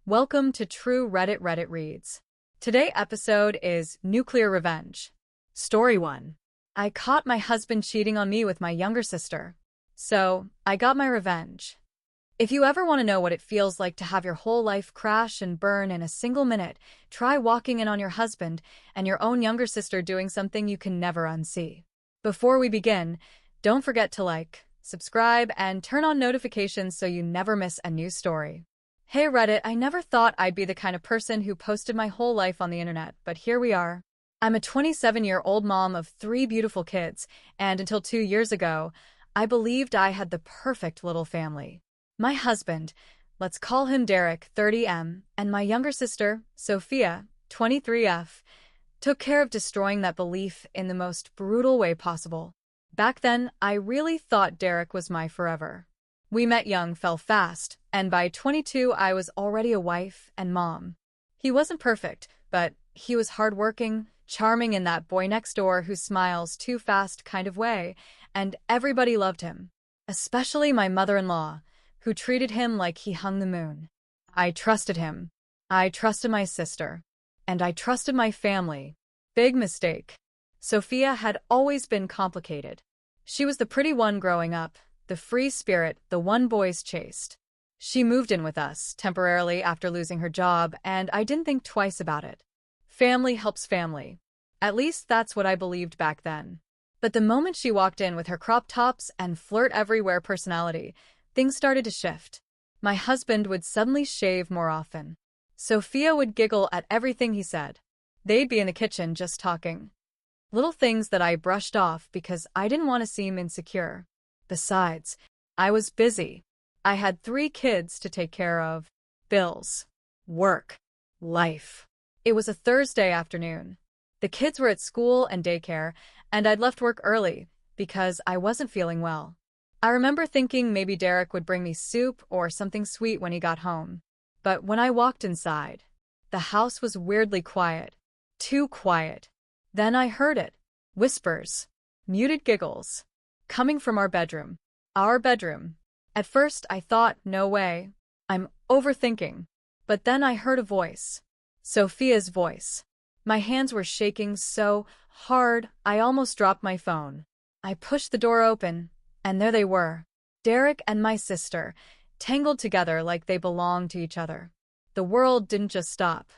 Welcome to True Reddit Reads. Today episode is Nuclear Revenge. Story 1. I caught my husband cheating on me with my younger sister. So, I got my revenge. If you ever want to know what it feels like to have your whole life crash and burn in a single minute, try walking in on your husband and your own younger sister doing something you can never unsee. Before we begin, don't forget to like, subscribe, and turn on notifications so you never miss a new story. Hey Reddit, I never thought I'd be the kind of person who posted my whole life on the internet, but here we are. I'm a 27-year-old mom of 3 beautiful kids, and until 2 years ago, I believed I had the perfect little family. My husband, let's call him Derek, 30M, and my younger sister, Sophia, 23F, took care of destroying that belief in the most brutal way possible. Back then, I really thought Derek was my forever. We met young, fell fast, and by 22 I was already a wife and mom. He wasn't perfect, but he was hardworking, charming in that boy next door who smiles too fast kind of way, and everybody loved him. Especially my mother-in-law, who treated him like he hung the moon. I trusted him. I trusted my sister. And I trusted my family. Big mistake. Sophia had always been complicated. She was the pretty one growing up, the free spirit, the one boys chased. She moved in with us temporarily after losing her job, and I didn't think twice about it. Family helps family. At least that's what I believed back then. But the moment she walked in with her crop tops and flirt everywhere personality, things started to shift. My husband would suddenly shave more often. Sophia would giggle at everything he said. They'd be in the kitchen just talking. Little things that I brushed off because I didn't want to seem insecure. Besides, I was busy. I had 3 kids to take care of. Bills. Work. Life. It was a Thursday afternoon. The kids were at school and daycare, and I'd left work early because I wasn't feeling well. I remember thinking maybe Derek would bring me soup or something sweet when he got home. But when I walked inside, the house was weirdly quiet. Too quiet. Then I heard it. Whispers. Muted giggles. Coming from our bedroom. Our bedroom. At first I thought, no way. I'm overthinking. But then I heard a voice. Sophia's voice. My hands were shaking so hard I almost dropped my phone. I pushed the door open, and there they were. Derek and my sister, tangled together like they belonged to each other. The world didn't just stop.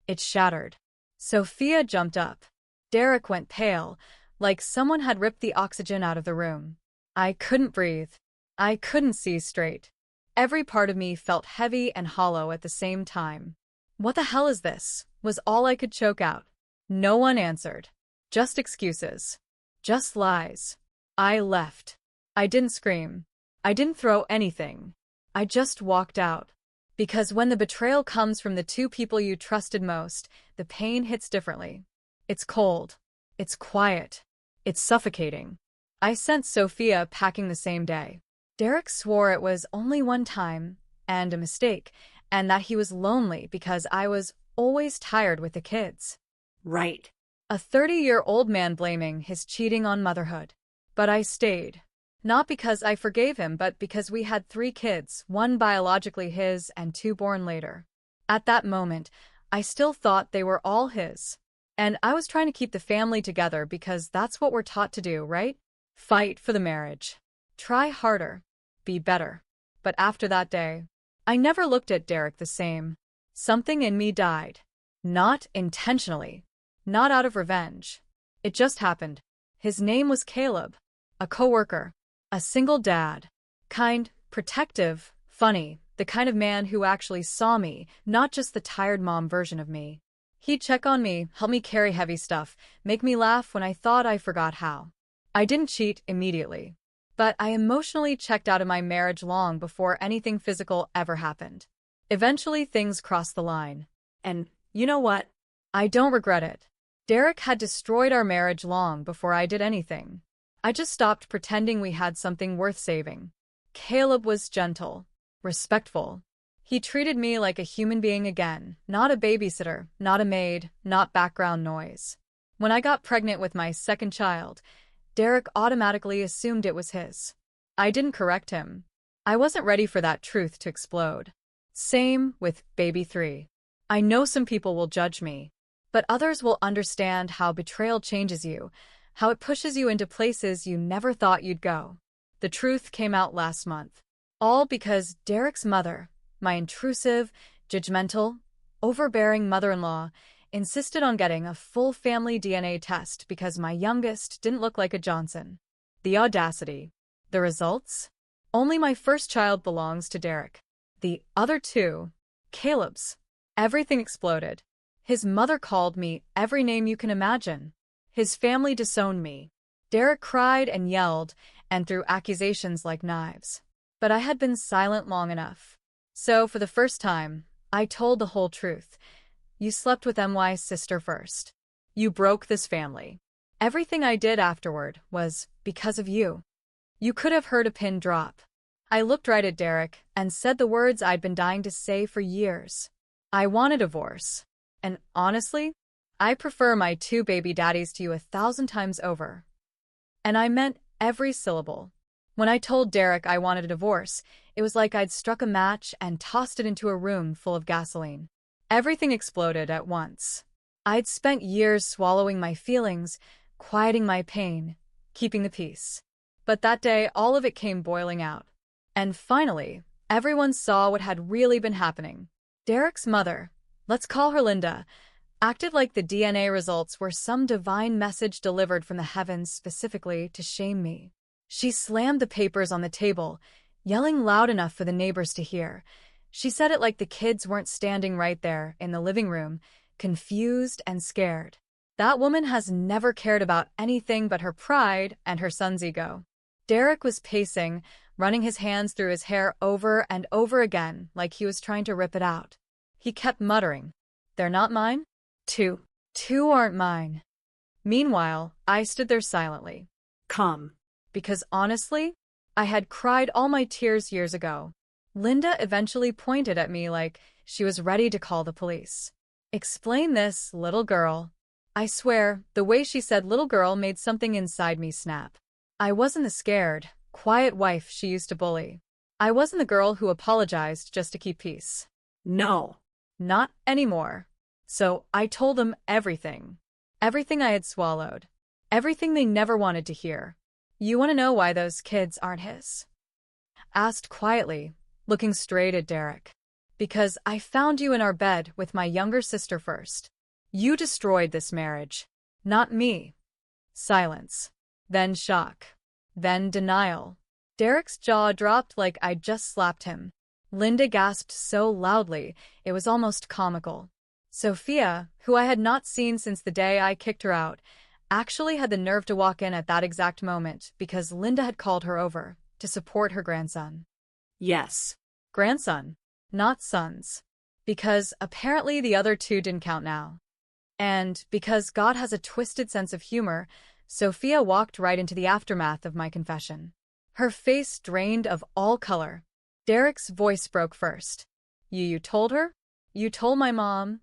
It shattered. Sophia jumped up. Derek went pale, like someone had ripped the oxygen out of the room. I couldn't breathe. I couldn't see straight. Every part of me felt heavy and hollow at the same time. What the hell is this? Was all I could choke out. No one answered. Just excuses. Just lies. I left. I didn't scream. I didn't throw anything. I just walked out. Because when the betrayal comes from the 2 people you trusted most, the pain hits differently. It's cold. It's quiet. It's suffocating. I sent Sophia packing the same day. Derek swore it was only one time, and a mistake, and that he was lonely because I was always tired with the kids. Right. A 30-year-old man blaming his cheating on motherhood. But I stayed. Not because I forgave him, but because we had 3 kids, 1 biologically his and 2 born later. At that moment, I still thought they were all his. And I was trying to keep the family together because that's what we're taught to do, right? Fight for the marriage. Try harder. Be better. But after that day, I never looked at Derek the same. Something in me died. Not intentionally. Not out of revenge. It just happened. His name was Caleb. A coworker. A single dad. Kind, protective, funny, the kind of man who actually saw me, not just the tired mom version of me. He'd check on me, help me carry heavy stuff, make me laugh when I thought I forgot how. I didn't cheat immediately. But I emotionally checked out of my marriage long before anything physical ever happened. Eventually things crossed the line. And you know what? I don't regret it. Derek had destroyed our marriage long before I did anything. I just stopped pretending we had something worth saving. Caleb was gentle, respectful. He treated me like a human being again, not a babysitter, not a maid, not background noise. When I got pregnant with my 2nd child, Derek automatically assumed it was his. I didn't correct him. I wasn't ready for that truth to explode. Same with baby 3. I know some people will judge me, but others will understand how betrayal changes you, how it pushes you into places you never thought you'd go. The truth came out last month. All because Derek's mother, my intrusive, judgmental, overbearing mother-in-law, insisted on getting a full family DNA test because my youngest didn't look like a Johnson. The audacity. The results? Only my first child belongs to Derek. The other two, Caleb's. Everything exploded. His mother called me every name you can imagine. His family disowned me. Derek cried and yelled and threw accusations like knives. But I had been silent long enough. So, for the first time, I told the whole truth. You slept with MY's sister first. You broke this family. Everything I did afterward was because of you. You could have heard a pin drop. I looked right at Derek and said the words I'd been dying to say for years. I want a divorce. And honestly, I prefer my 2 baby daddies to you 1,000 times over. And I meant every syllable. When I told Derek I wanted a divorce, it was like I'd struck a match and tossed it into a room full of gasoline. Everything exploded at once. I'd spent years swallowing my feelings, quieting my pain, keeping the peace. But that day, all of it came boiling out. And finally, everyone saw what had really been happening. Derek's mother, let's call her Linda, acted like the DNA results were some divine message delivered from the heavens specifically to shame me. She slammed the papers on the table, yelling loud enough for the neighbors to hear. She said it like the kids weren't standing right there in the living room, confused and scared. That woman has never cared about anything but her pride and her son's ego. Derek was pacing, running his hands through his hair over and over again like he was trying to rip it out. He kept muttering, "They're not mine? Two aren't mine." Meanwhile, I stood there silently. Come. Because honestly, I had cried all my tears years ago. Linda eventually pointed at me like she was ready to call the police. "Explain this, little girl." I swear, the way she said little girl made something inside me snap. I wasn't the scared, quiet wife she used to bully. I wasn't the girl who apologized just to keep peace. No. Not anymore. So I told them everything. Everything I had swallowed. Everything they never wanted to hear. "You want to know why those kids aren't his?" Asked quietly, looking straight at Derek. "Because I found you in our bed with my younger sister first. You destroyed this marriage. Not me." Silence. Then shock. Then denial. Derek's jaw dropped like I'd just slapped him. Linda gasped so loudly, it was almost comical. Sophia, who I had not seen since the day I kicked her out, actually had the nerve to walk in at that exact moment because Linda had called her over to support her grandson. Yes. Grandson, not sons. Because apparently the other 2 didn't count now. And because God has a twisted sense of humor, Sophia walked right into the aftermath of my confession. Her face drained of all color. Derek's voice broke first. You told her? You told my mom?"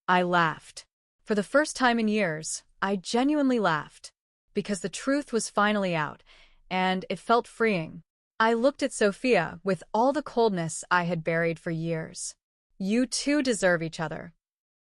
I laughed. For the first time in years, I genuinely laughed. Because the truth was finally out, and it felt freeing. I looked at Sophia with all the coldness I had buried for years. "You 2 deserve each other."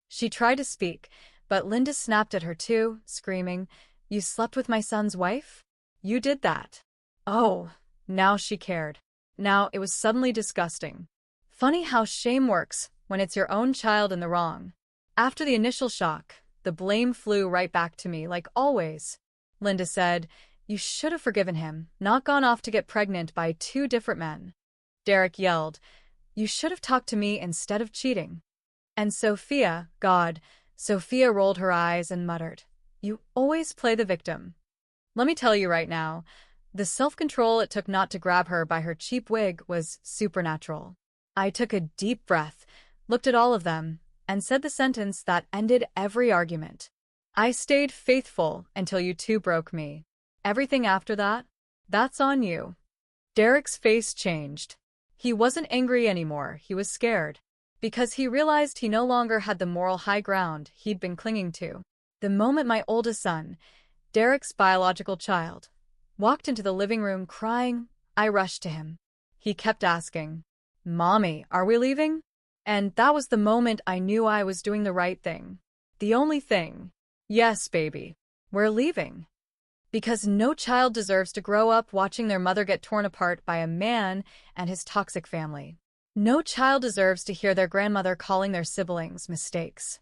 She tried to speak, but Linda snapped at her too, screaming, "You slept with my son's wife? You did that." Oh, now she cared. Now it was suddenly disgusting. Funny how shame works when it's your own child in the wrong. After the initial shock, the blame flew right back to me like always. Linda said, "You should have forgiven him, not gone off to get pregnant by 2 different men." Derek yelled, "You should have talked to me instead of cheating." And Sophia rolled her eyes and muttered, "You always play the victim." Let me tell you right now, the self-control it took not to grab her by her cheap wig was supernatural. I took a deep breath, looked at all of them, and said the sentence that ended every argument. "I stayed faithful until you 2 broke me. Everything after that, that's on you." Derek's face changed. He wasn't angry anymore, he was scared. Because he realized he no longer had the moral high ground he'd been clinging to. The moment my oldest son, Derek's biological child, walked into the living room crying, I rushed to him. He kept asking, "Mommy, are we leaving?" And that was the moment I knew I was doing the right thing. The only thing. Yes, baby. We're leaving. Because no child deserves to grow up watching their mother get torn apart by a man and his toxic family. No child deserves to hear their grandmother calling their siblings mistakes.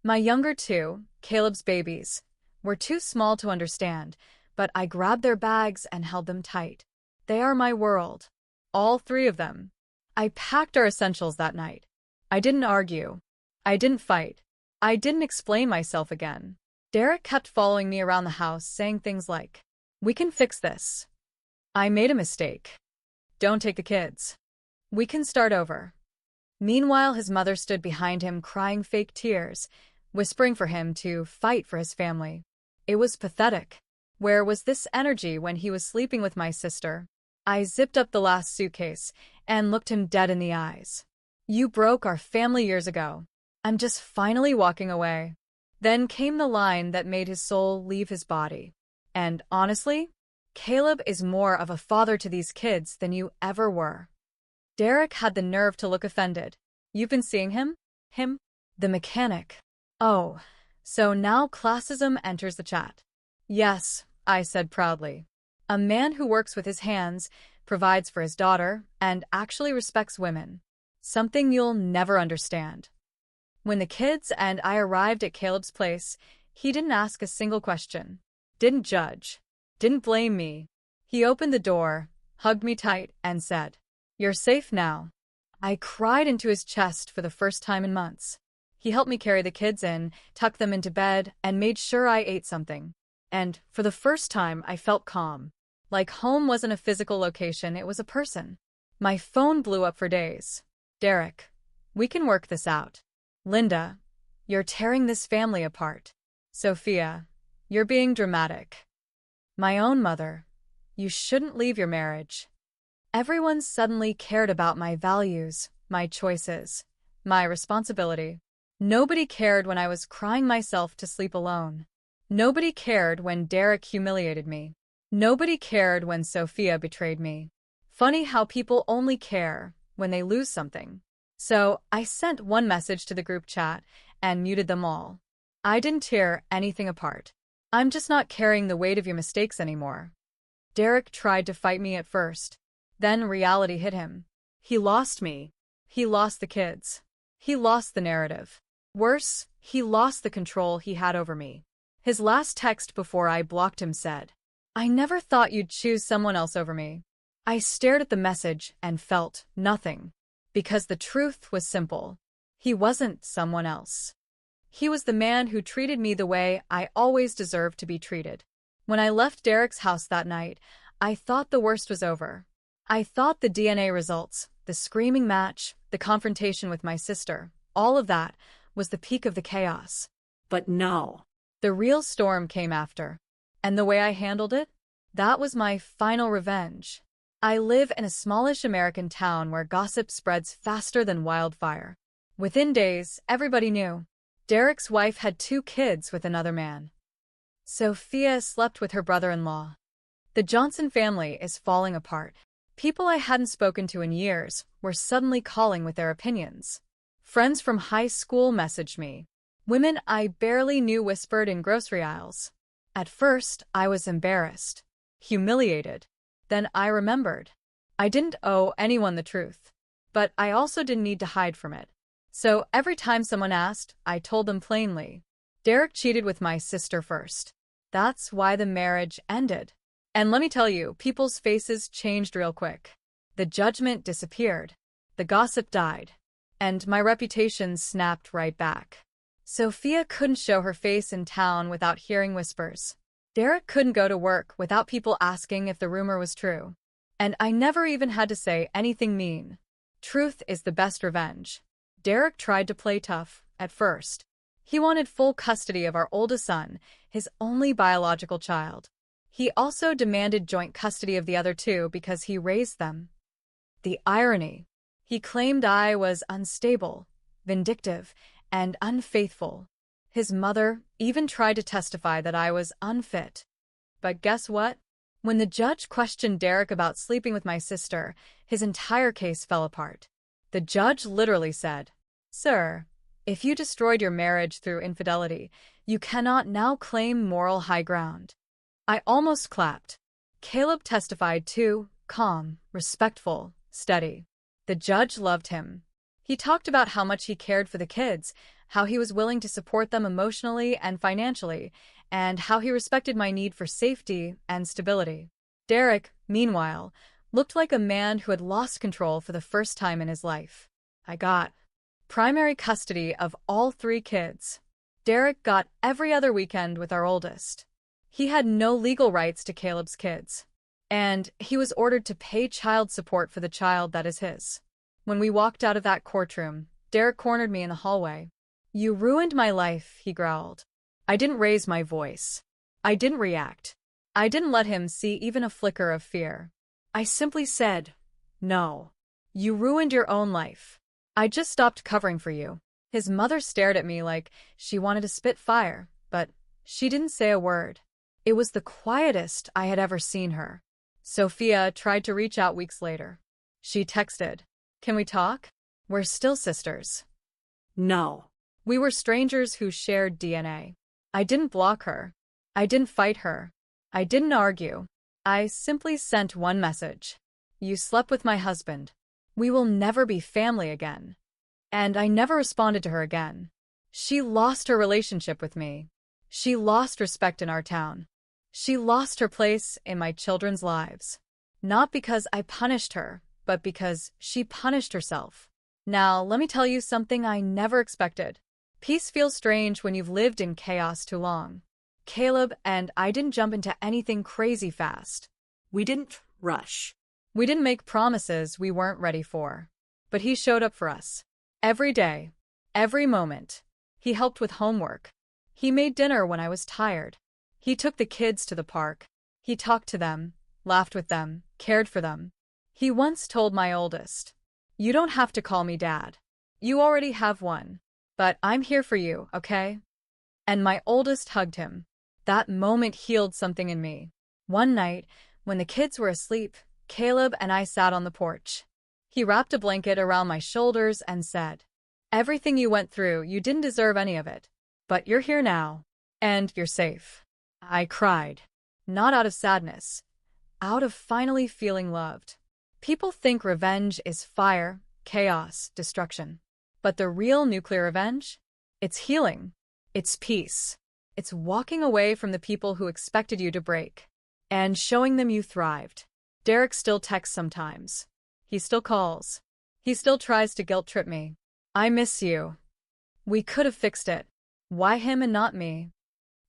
My younger two, Caleb's babies, were too small to understand, but I grabbed their bags and held them tight. They are my world. All three of them. I packed our essentials that night. I didn't argue. I didn't fight. I didn't explain myself again. Derek kept following me around the house, saying things like, "We can fix this. I made a mistake. Don't take the kids. We can start over." Meanwhile, his mother stood behind him crying fake tears, whispering for him to fight for his family. It was pathetic. Where was this energy when he was sleeping with my sister? I zipped up the last suitcase and looked him dead in the eyes. "You broke our family years ago. I'm just finally walking away." Then came the line that made his soul leave his body. "And honestly, Caleb is more of a father to these kids than you ever were." Derek had the nerve to look offended. "You've been seeing him? Him? The mechanic." Oh, so now classism enters the chat. "Yes," I said proudly. "A man who works with his hands, provides for his daughter, and actually respects women. Something you'll never understand." When the kids and I arrived at Caleb's place, he didn't ask a single question. Didn't judge. Didn't blame me. He opened the door, hugged me tight, and said, "You're safe now." I cried into his chest for the first time in months. He helped me carry the kids in, tucked them into bed, and made sure I ate something. And for the first time, I felt calm. Like home wasn't a physical location, it was a person. My phone blew up for days. "Derek, we can work this out." "Linda, you're tearing this family apart." "Sophia, you're being dramatic." My own mother, "You shouldn't leave your marriage." Everyone suddenly cared about my values, my choices, my responsibility. Nobody cared when I was crying myself to sleep alone. Nobody cared when Derek humiliated me. Nobody cared when Sophia betrayed me. Funny how people only care when they lose something. So I sent one message to the group chat and muted them all. I didn't tear anything apart. I'm just not carrying the weight of your mistakes anymore. Derek tried to fight me at first. Then reality hit him. He lost me. He lost the kids. He lost the narrative. Worse, he lost the control he had over me. His last text before I blocked him said, "I never thought you'd choose someone else over me." I stared at the message and felt nothing. Because the truth was simple. He wasn't someone else. He was the man who treated me the way I always deserved to be treated. When I left Derek's house that night, I thought the worst was over. I thought the DNA results, the screaming match, the confrontation with my sister, all of that was the peak of the chaos. But no. The real storm came after. And the way I handled it? That was my final revenge. I live in a smallish American town where gossip spreads faster than wildfire. Within days, everybody knew. Derek's wife had 2 kids with another man. Sophia slept with her brother-in-law. The Johnson family is falling apart. People I hadn't spoken to in years were suddenly calling with their opinions. Friends from high school messaged me. Women I barely knew whispered in grocery aisles. At first, I was embarrassed, humiliated. Then I remembered. I didn't owe anyone the truth. But I also didn't need to hide from it. So every time someone asked, I told them plainly. Derek cheated with my sister first. That's why the marriage ended. And let me tell you, people's faces changed real quick. The judgment disappeared. The gossip died. And my reputation snapped right back. Sophia couldn't show her face in town without hearing whispers. Derek couldn't go to work without people asking if the rumor was true. And I never even had to say anything mean. Truth is the best revenge. Derek tried to play tough, at first. He wanted full custody of our oldest son, his only biological child. He also demanded joint custody of the other 2 because he raised them. The irony. He claimed I was unstable, vindictive, and unfaithful. His mother even tried to testify that I was unfit. But guess what? When the judge questioned Derek about sleeping with my sister, his entire case fell apart. The judge literally said, "Sir, if you destroyed your marriage through infidelity, you cannot now claim moral high ground." I almost clapped. Caleb testified too, calm, respectful, steady. The judge loved him. He talked about how much he cared for the kids, how he was willing to support them emotionally and financially, and how he respected my need for safety and stability. Derek, meanwhile, looked like a man who had lost control for the first time in his life. I got primary custody of all 3 kids. Derek got every other weekend with our oldest. He had no legal rights to Caleb's kids, and he was ordered to pay child support for the child that is his. When we walked out of that courtroom, Derek cornered me in the hallway. "You ruined my life," he growled. I didn't raise my voice. I didn't react. I didn't let him see even a flicker of fear. I simply said, "No. You ruined your own life. I just stopped covering for you." His mother stared at me like she wanted to spit fire, but she didn't say a word. It was the quietest I had ever seen her. Sophia tried to reach out weeks later. She texted, "Can we talk? We're still sisters." No. We were strangers who shared DNA. I didn't block her. I didn't fight her. I didn't argue. I simply sent one message. "You slept with my husband. We will never be family again." And I never responded to her again. She lost her relationship with me. She lost respect in our town. She lost her place in my children's lives. Not because I punished her, but because she punished herself. Now, let me tell you something I never expected. Peace feels strange when you've lived in chaos too long. Caleb and I didn't jump into anything crazy fast. We didn't rush. We didn't make promises we weren't ready for. But he showed up for us. Every day. Every moment. He helped with homework. He made dinner when I was tired. He took the kids to the park. He talked to them, laughed with them, cared for them. He once told my oldest, "You don't have to call me Dad. You already have one. But I'm here for you, okay?" And my oldest hugged him. That moment healed something in me. One night, when the kids were asleep, Caleb and I sat on the porch. He wrapped a blanket around my shoulders and said, "Everything you went through, you didn't deserve any of it. But you're here now, and you're safe." I cried. Not out of sadness, out of finally feeling loved. People think revenge is fire, chaos, destruction. But the real nuclear revenge? It's healing. It's peace. It's walking away from the people who expected you to break and showing them you thrived. Derek still texts sometimes. He still calls. He still tries to guilt-trip me. "I miss you. We could have fixed it. Why him and not me?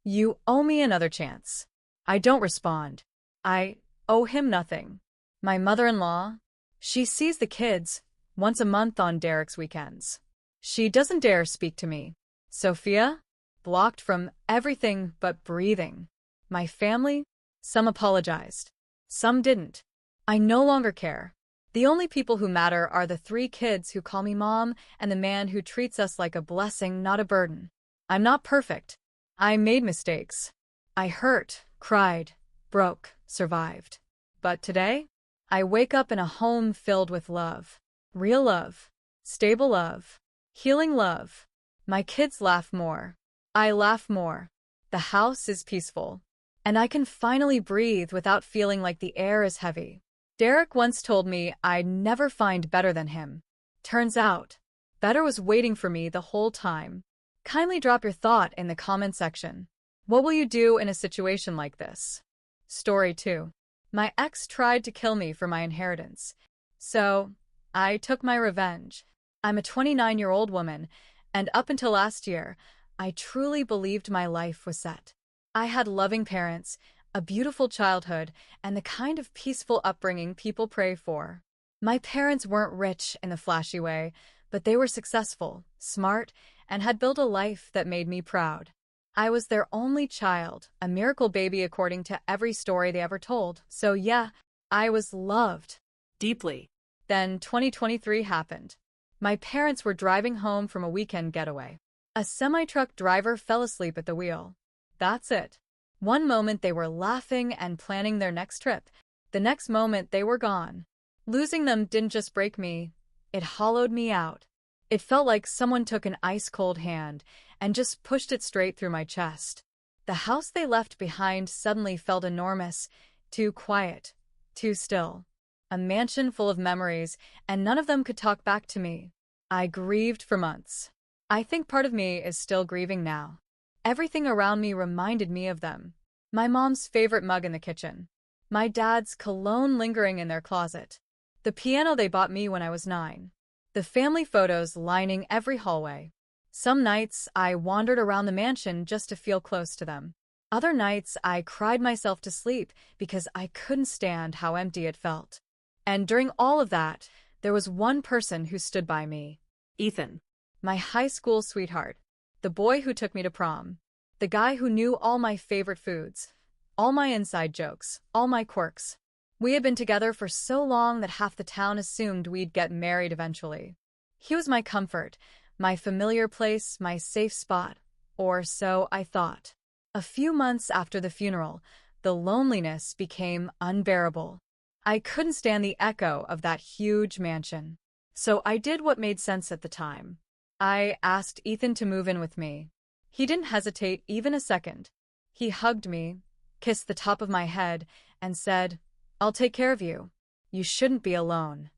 You owe me another chance." I don't respond. I owe him nothing. My mother-in-law, she sees the kids once a month on Derek's weekends. She doesn't dare speak to me. Sophia? Blocked from everything but breathing. My family? Some apologized. Some didn't. I no longer care. The only people who matter are the 3 kids who call me mom and the man who treats us like a blessing, not a burden. I'm not perfect. I made mistakes. I hurt, cried, broke, survived. But today, I wake up in a home filled with love. Real love. Stable love. Healing love. My kids laugh more. I laugh more. The house is peaceful. And I can finally breathe without feeling like the air is heavy. Derek once told me I'd never find better than him. Turns out, better was waiting for me the whole time. Kindly drop your thought in the comment section. What will you do in a situation like this? Story 2. My ex tried to kill me for my inheritance. So, I took my revenge. I'm a 29-year-old woman, and up until last year, I truly believed my life was set. I had loving parents, a beautiful childhood, and the kind of peaceful upbringing people pray for. My parents weren't rich in the flashy way, but they were successful, smart, and had built a life that made me proud. I was their only child, a miracle baby according to every story they ever told. So yeah, I was loved. Deeply. Then 2023 happened. My parents were driving home from a weekend getaway. A semi-truck driver fell asleep at the wheel. That's it. One moment they were laughing and planning their next trip. The next moment they were gone. Losing them didn't just break me, it hollowed me out. It felt like someone took an ice-cold hand and just pushed it straight through my chest. The house they left behind suddenly felt enormous, too quiet, too still. A mansion full of memories, and none of them could talk back to me. I grieved for months. I think part of me is still grieving now. Everything around me reminded me of them. My mom's favorite mug in the kitchen. My dad's cologne lingering in their closet. The piano they bought me when I was 9. The family photos lining every hallway. Some nights I wandered around the mansion just to feel close to them. Other nights I cried myself to sleep because I couldn't stand how empty it felt. And during all of that, there was one person who stood by me. Ethan. My high school sweetheart. The boy who took me to prom. The guy who knew all my favorite foods. All my inside jokes. All my quirks. We had been together for so long that half the town assumed we'd get married eventually. He was my comfort, my familiar place, my safe spot. Or so I thought. A few months after the funeral, the loneliness became unbearable. I couldn't stand the echo of that huge mansion. So I did what made sense at the time. I asked Ethan to move in with me. He didn't hesitate even a second. He hugged me, kissed the top of my head, and said, "I'll take care of you. You shouldn't be alone."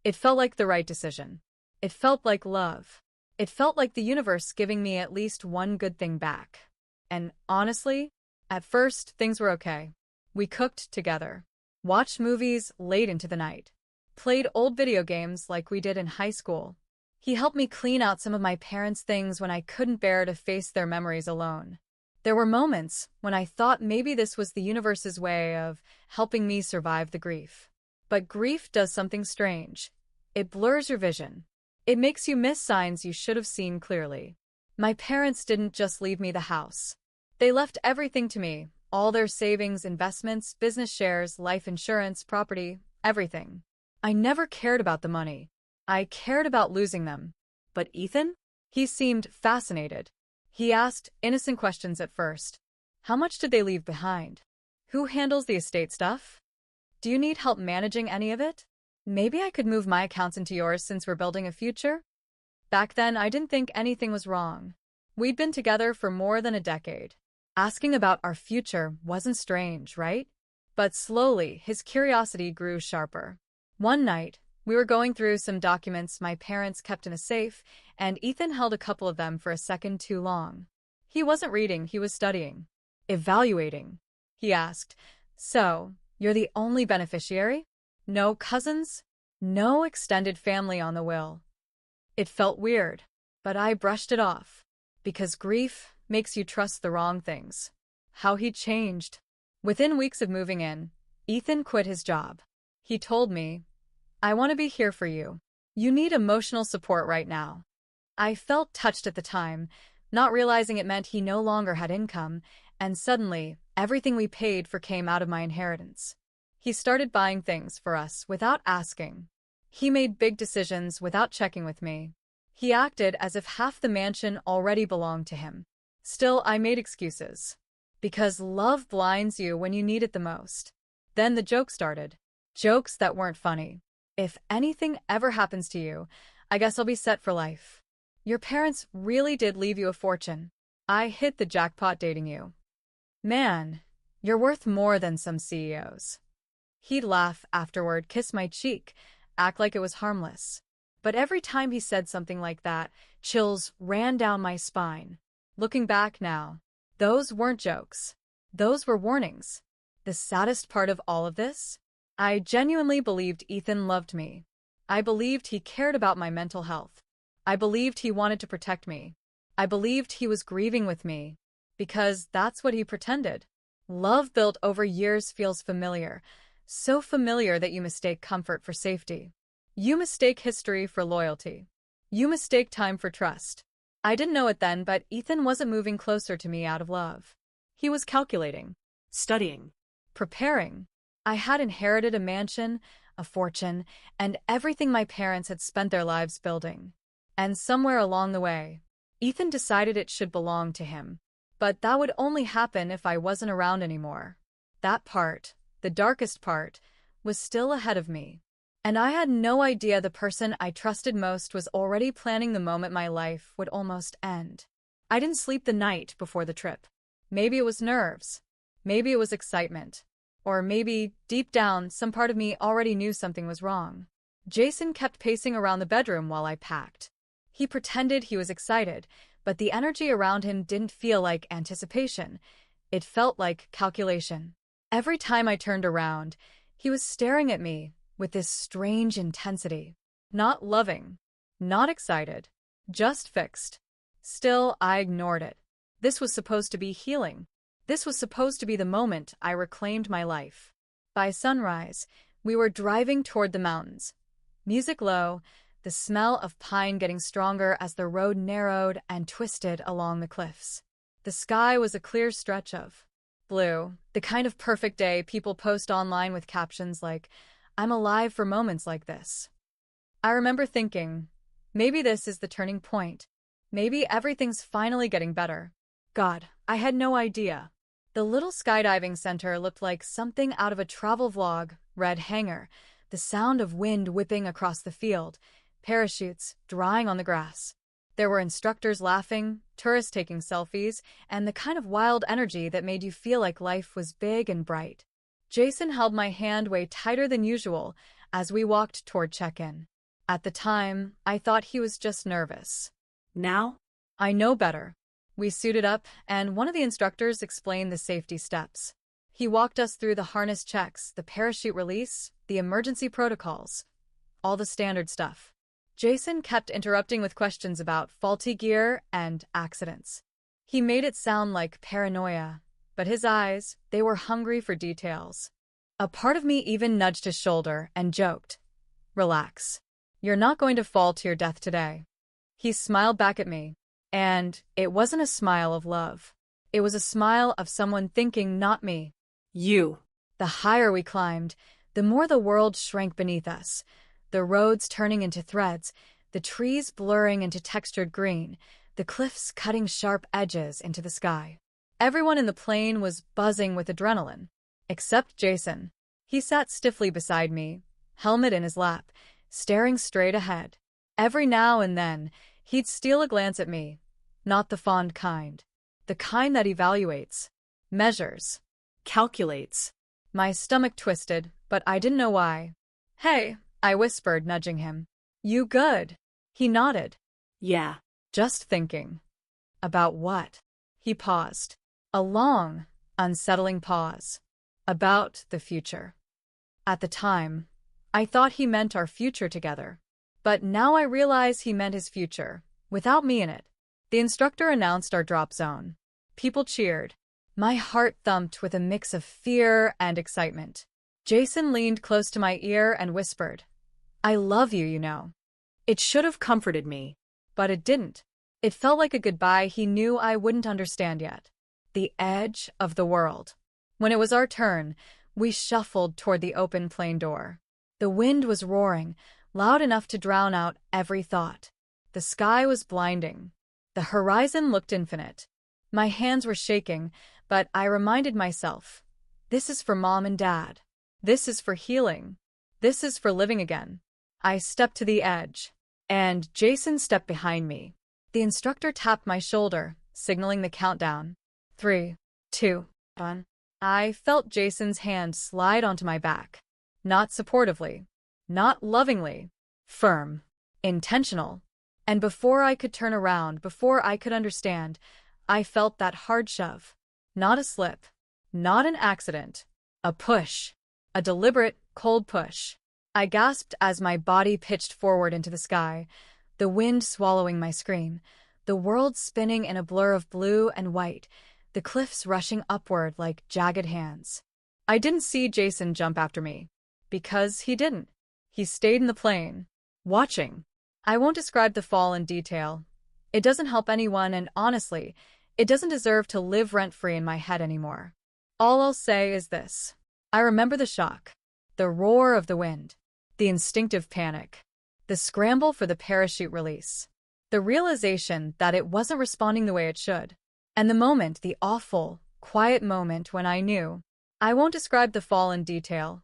It felt like the right decision. It felt like love. It felt like the universe giving me at least one good thing back. And honestly, at first, things were okay. We cooked together, watched movies late into the night, played old video games like we did in high school. He helped me clean out some of my parents' things when I couldn't bear to face their memories alone. There were moments when I thought maybe this was the universe's way of helping me survive the grief. But grief does something strange. It blurs your vision. It makes you miss signs you should have seen clearly. My parents didn't just leave me the house. They left everything to me, all their savings, investments, business shares, life insurance, property, everything. I never cared about the money. I cared about losing them. But Ethan? He seemed fascinated. He asked innocent questions at first. How much did they leave behind? Who handles the estate stuff? Do you need help managing any of it? Maybe I could move my accounts into yours since we're building a future? Back then, I didn't think anything was wrong. We'd been together for more than a decade. Asking about our future wasn't strange, right? But slowly, his curiosity grew sharper. One night, we were going through some documents my parents kept in a safe, and Ethan held a couple of them for a second too long. He wasn't reading, he was studying. Evaluating. He asked, "So, you're the only beneficiary? No cousins? No extended family on the will?" It felt weird, but I brushed it off. Because grief makes you trust the wrong things. How he changed. Within weeks of moving in, Ethan quit his job. He told me, "I want to be here for you. You need emotional support right now." I felt touched at the time, not realizing it meant he no longer had income, and suddenly, everything we paid for came out of my inheritance. He started buying things for us without asking. He made big decisions without checking with me. He acted as if half the mansion already belonged to him. Still, I made excuses. Because love blinds you when you need it the most. Then the jokes started. Jokes that weren't funny. "If anything ever happens to you, I guess I'll be set for life. Your parents really did leave you a fortune. I hit the jackpot dating you. Man, you're worth more than some CEOs." He'd laugh afterward, kiss my cheek, act like it was harmless. But every time he said something like that, chills ran down my spine. Looking back now, those weren't jokes. Those were warnings. The saddest part of all of this? I genuinely believed Ethan loved me. I believed he cared about my mental health. I believed he wanted to protect me. I believed he was grieving with me. Because that's what he pretended. Love built over years feels familiar. So familiar that you mistake comfort for safety. You mistake history for loyalty. You mistake time for trust. I didn't know it then, but Ethan wasn't moving closer to me out of love. He was calculating. Studying. Preparing. I had inherited a mansion, a fortune, and everything my parents had spent their lives building. And somewhere along the way, Ethan decided it should belong to him. But that would only happen if I wasn't around anymore. That part, the darkest part, was still ahead of me. And I had no idea the person I trusted most was already planning the moment my life would almost end. I didn't sleep the night before the trip. Maybe it was nerves. Maybe it was excitement. Or maybe, deep down, some part of me already knew something was wrong. Jason kept pacing around the bedroom while I packed. He pretended he was excited, but the energy around him didn't feel like anticipation. It felt like calculation. Every time I turned around, he was staring at me with this strange intensity. Not loving, not excited, just fixed. Still, I ignored it. This was supposed to be healing. This was supposed to be the moment I reclaimed my life. By sunrise, we were driving toward the mountains. Music low, the smell of pine getting stronger as the road narrowed and twisted along the cliffs. The sky was a clear stretch of blue, the kind of perfect day people post online with captions like, "I'm alive for moments like this." I remember thinking, maybe this is the turning point. Maybe everything's finally getting better. God, I had no idea. The little skydiving center looked like something out of a travel vlog, red hangar, the sound of wind whipping across the field, parachutes drying on the grass. There were instructors laughing, tourists taking selfies, and the kind of wild energy that made you feel like life was big and bright. Jason held my hand way tighter than usual as we walked toward check-in. At the time, I thought he was just nervous. Now? I know better. We suited up, and one of the instructors explained the safety steps. He walked us through the harness checks, the parachute release, the emergency protocols, all the standard stuff. Jason kept interrupting with questions about faulty gear and accidents. He made it sound like paranoia, but his eyes, they were hungry for details. A part of me even nudged his shoulder and joked, "Relax. You're not going to fall to your death today." He smiled back at me, and it wasn't a smile of love. It was a smile of someone thinking, not me. You. The higher we climbed, the more the world shrank beneath us, the roads turning into threads, the trees blurring into textured green, the cliffs cutting sharp edges into the sky. Everyone in the plane was buzzing with adrenaline, except Jason. He sat stiffly beside me, helmet in his lap, staring straight ahead. Every now and then, he'd steal a glance at me, not the fond kind, the kind that evaluates, measures, Calculates. My stomach twisted, but I didn't know why. "Hey," I whispered, nudging him. "You good?" He nodded. Yeah. "Just thinking." "About what?" He paused. A long, unsettling pause. "About the future." At the time, I thought he meant our future together. But now I realize he meant his future, without me in it. The instructor announced our drop zone. People cheered. My heart thumped with a mix of fear and excitement. Jason leaned close to my ear and whispered, "I love you, you know." It should have comforted me. But it didn't. It felt like a goodbye he knew I wouldn't understand yet. The edge of the world. When it was our turn, we shuffled toward the open plane door. The wind was roaring, loud enough to drown out every thought. The sky was blinding. The horizon looked infinite. My hands were shaking, but I reminded myself, this is for Mom and Dad. This is for healing. This is for living again. I stepped to the edge, and Jason stepped behind me. The instructor tapped my shoulder, signaling the countdown. 3, 2, 1. I felt Jason's hand slide onto my back. Not supportively. Not lovingly. Firm. Intentional. And before I could turn around, before I could understand, I felt that hard shove. Not a slip. Not an accident. A push. A deliberate, cold push. I gasped as my body pitched forward into the sky, the wind swallowing my scream, the world spinning in a blur of blue and white, the cliffs rushing upward like jagged hands. I didn't see Jason jump after me. Because he didn't. He stayed in the plane, watching. I won't describe the fall in detail. It doesn't help anyone, and honestly, it doesn't deserve to live rent-free in my head anymore. All I'll say is this. I remember the shock, the roar of the wind, the instinctive panic, the scramble for the parachute release, the realization that it wasn't responding the way it should. And the moment, the awful, quiet moment when I knew. I won't describe the fall in detail.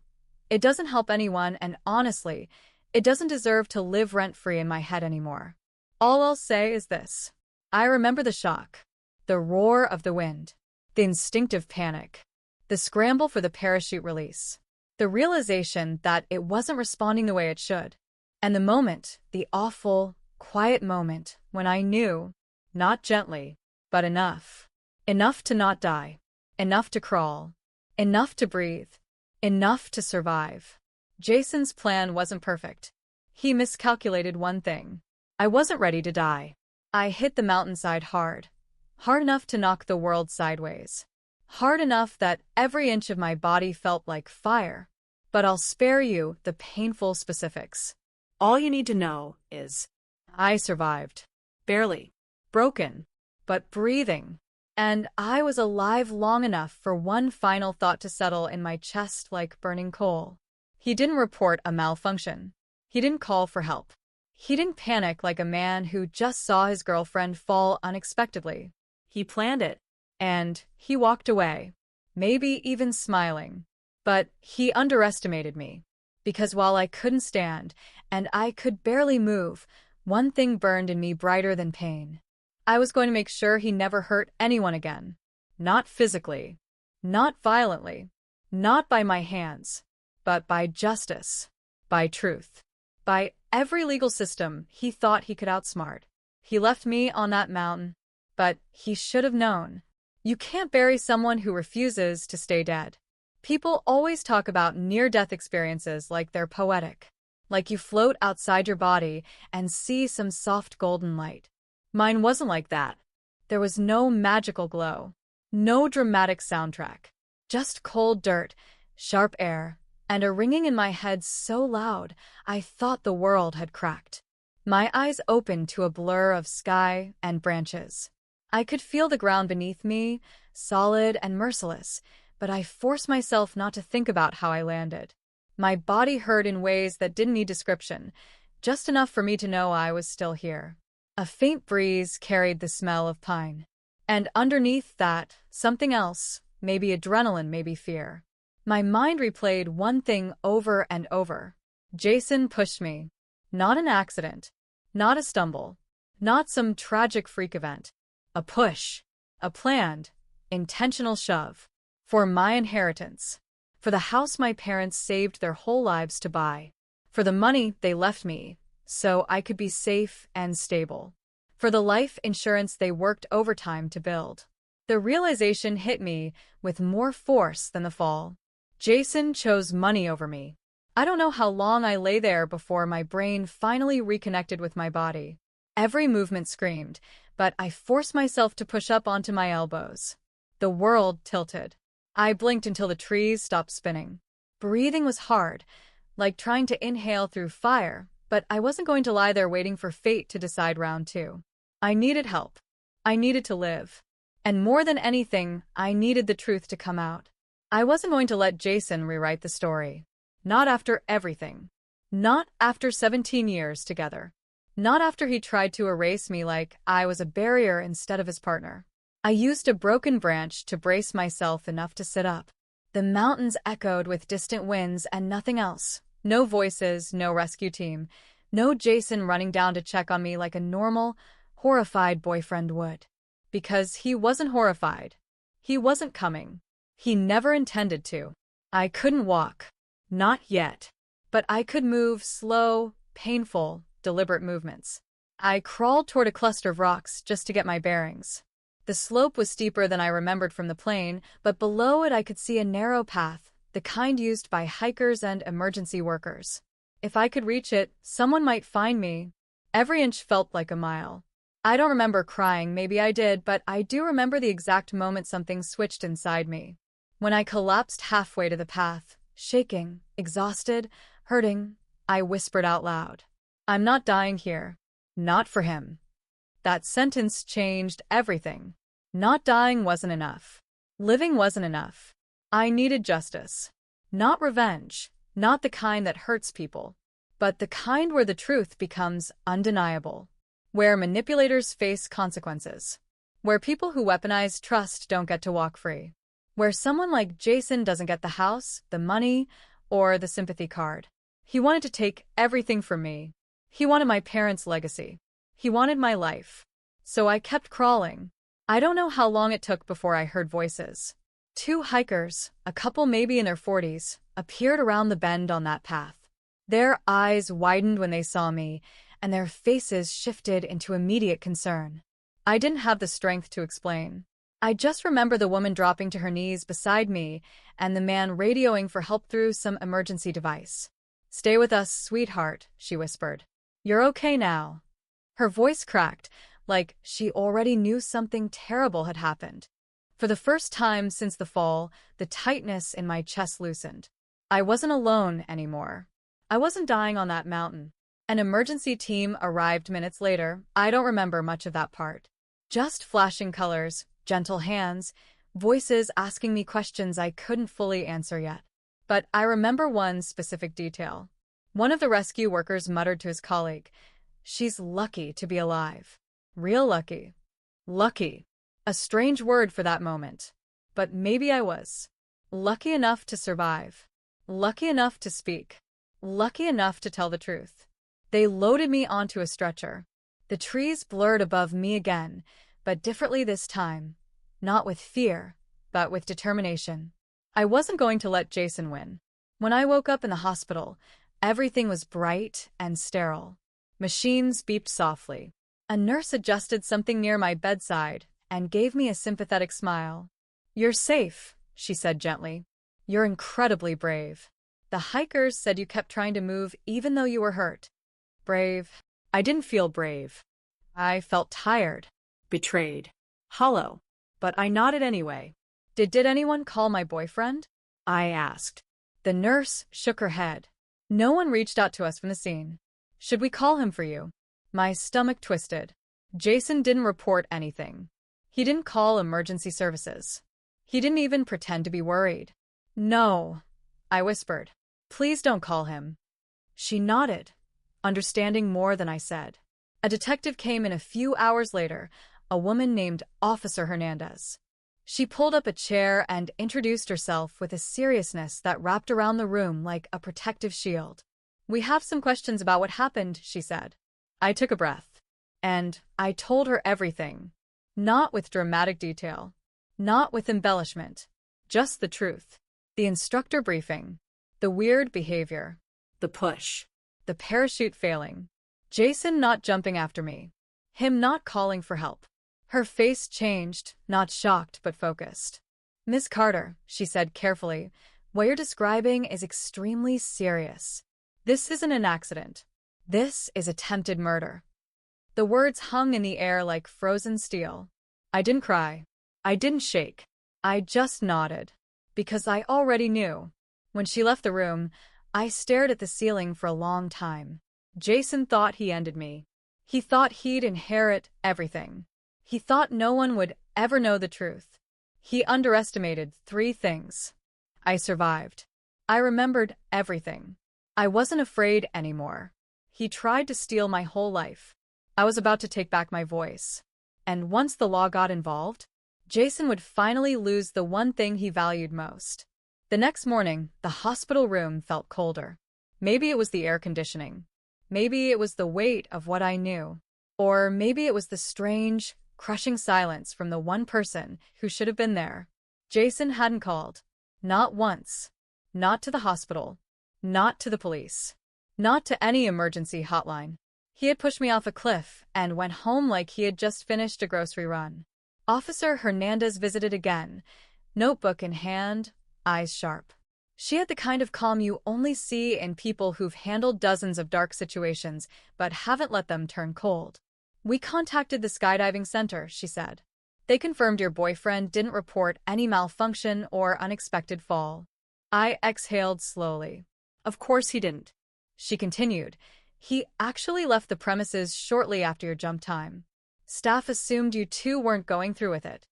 It doesn't help anyone, and honestly, it doesn't deserve to live rent-free in my head anymore. All I'll say is this. I remember the shock, the roar of the wind, the instinctive panic, the scramble for the parachute release, the realization that it wasn't responding the way it should, and the moment, the awful, quiet moment when I knew, not gently, but enough. Enough to not die, enough to crawl, enough to breathe, enough to survive. Jason's plan wasn't perfect. He miscalculated one thing. I wasn't ready to die. I hit the mountainside hard. Hard enough to knock the world sideways. Hard enough that every inch of my body felt like fire. But I'll spare you the painful specifics. All you need to know is, I survived. barely. Broken, but breathing. And I was alive long enough for one final thought to settle in my chest like burning coal. He didn't report a malfunction. He didn't call for help. He didn't panic like a man who just saw his girlfriend fall unexpectedly. He planned it. And he walked away, maybe even smiling. But he underestimated me. Because while I couldn't stand, and I could barely move, one thing burned in me brighter than pain. I was going to make sure he never hurt anyone again. Not physically. Not violently. Not by my hands. But by justice. By truth. By every legal system he thought he could outsmart. He left me on that mountain. But he should have known. You can't bury someone who refuses to stay dead. People always talk about near-death experiences like they're poetic. Like you float outside your body and see some soft golden light. Mine wasn't like that. There was no magical glow. No dramatic soundtrack. Just cold dirt, sharp air, and a ringing in my head so loud I thought the world had cracked. My eyes opened to a blur of sky and branches. I could feel the ground beneath me, solid and merciless, but I forced myself not to think about how I landed. My body hurt in ways that didn't need description, just enough for me to know I was still here. A faint breeze carried the smell of pine. And underneath that, something else, maybe adrenaline, maybe fear. My mind replayed one thing over and over. Jason pushed me. Not an accident. Not a stumble. Not some tragic freak event. A push. A planned, intentional shove. For my inheritance. For the house my parents saved their whole lives to buy. For the money they left me, so I could be safe and stable. For the life insurance they worked overtime to build. The realization hit me with more force than the fall. Jason chose money over me. I don't know how long I lay there before my brain finally reconnected with my body. Every movement screamed, but I forced myself to push up onto my elbows. The world tilted. I blinked until the trees stopped spinning. Breathing was hard, like trying to inhale through fire, but I wasn't going to lie there waiting for fate to decide round two. I needed help. I needed to live. And more than anything, I needed the truth to come out. I wasn't going to let Jason rewrite the story. Not after everything. Not after 17 years together. Not after he tried to erase me like I was a barrier instead of his partner. I used a broken branch to brace myself enough to sit up. The mountains echoed with distant winds and nothing else. No voices, no rescue team. No Jason running down to check on me like a normal, horrified boyfriend would. Because he wasn't horrified. He wasn't coming. He never intended to. I couldn't walk. Not yet. But I could move slow, painful, deliberate movements. I crawled toward a cluster of rocks just to get my bearings. The slope was steeper than I remembered from the plane, but below it I could see a narrow path, the kind used by hikers and emergency workers. If I could reach it, someone might find me. Every inch felt like a mile. I don't remember crying, maybe I did, but I do remember the exact moment something switched inside me. When I collapsed halfway to the path, shaking, exhausted, hurting, I whispered out loud, "I'm not dying here. Not for him." That sentence changed everything. Not dying wasn't enough. Living wasn't enough. I needed justice. Not revenge, not the kind that hurts people, but the kind where the truth becomes undeniable. Where manipulators face consequences. where people who weaponize trust don't get to walk free, where someone like Jason doesn't get the house, the money, or the sympathy card. He wanted to take everything from me. He wanted my parents' legacy. He wanted my life. So I kept crawling. I don't know how long it took before I heard voices. Two hikers, a couple maybe in their 40s, appeared around the bend on that path. Their eyes widened when they saw me, and their faces shifted into immediate concern. I didn't have the strength to explain. I just remember the woman dropping to her knees beside me and the man radioing for help through some emergency device. "Stay with us, sweetheart," she whispered. "You're okay now." Her voice cracked, like she already knew something terrible had happened. For the first time since the fall, the tightness in my chest loosened. I wasn't alone anymore. I wasn't dying on that mountain. An emergency team arrived minutes later. I don't remember much of that part. Just flashing colors, gentle hands, voices asking me questions I couldn't fully answer yet. But I remember one specific detail. One of the rescue workers muttered to his colleague, "She's lucky to be alive. Real lucky." Lucky. A strange word for that moment. But maybe I was. Lucky enough to survive. Lucky enough to speak. Lucky enough to tell the truth. They loaded me onto a stretcher. The trees blurred above me again, but differently this time. Not with fear, but with determination. I wasn't going to let Jason win. When I woke up in the hospital, everything was bright and sterile. Machines beeped softly. A nurse adjusted something near my bedside and gave me a sympathetic smile. "You're safe," she said gently. "You're incredibly brave. The hikers said you kept trying to move even though you were hurt." Brave? I didn't feel brave. I felt tired. Betrayed. Hollow. But I nodded anyway. Did anyone call my boyfriend?" I asked. The nurse shook her head. "No one reached out to us from the scene. Should we call him for you?" My stomach twisted. Jason didn't report anything. He didn't call emergency services. He didn't even pretend to be worried. "No," I whispered. "Please don't call him." She nodded, understanding more than I said. A detective came in a few hours later, a woman named Officer Hernandez. She pulled up a chair and introduced herself with a seriousness that wrapped around the room like a protective shield. "We have some questions about what happened," she said. I took a breath. And I told her everything. Not with dramatic detail. Not with embellishment. Just the truth. The instructor briefing. The weird behavior. The push. The parachute failing. Jason not jumping after me. Him not calling for help. Her face changed, not shocked but focused. "Miss Carter," she said carefully, "what you're describing is extremely serious. This isn't an accident. This is attempted murder." The words hung in the air like frozen steel. I didn't cry. I didn't shake. I just nodded. Because I already knew. When she left the room, I stared at the ceiling for a long time. Jason thought he ended me. He thought he'd inherit everything. He thought no one would ever know the truth. He underestimated 3 things. I survived. I remembered everything. I wasn't afraid anymore. He tried to steal my whole life. I was about to take back my voice. And once the law got involved, Jason would finally lose the one thing he valued most. The next morning, the hospital room felt colder. Maybe it was the air conditioning. Maybe it was the weight of what I knew. Or maybe it was the strange, crushing silence from the one person who should have been there. Jason hadn't called. Not once. Not to the hospital. Not to the police. Not to any emergency hotline. He had pushed me off a cliff and went home like he had just finished a grocery run. Officer Hernandez visited again, notebook in hand, eyes sharp. She had the kind of calm you only see in people who've handled dozens of dark situations but haven't let them turn cold. "We contacted the skydiving center," she said. "They confirmed your boyfriend didn't report any malfunction or unexpected fall." I exhaled slowly. "Of course he didn't," she continued. "He actually left the premises shortly after your jump time. Staff assumed you two weren't going through with it."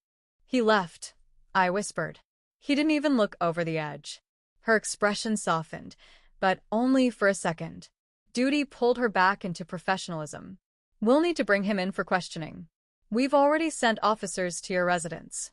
"He left," I whispered. "He didn't even look over the edge." Her expression softened, but only for a second. Duty pulled her back into professionalism. "We'll need to bring him in for questioning." We've already sent officers to your residence.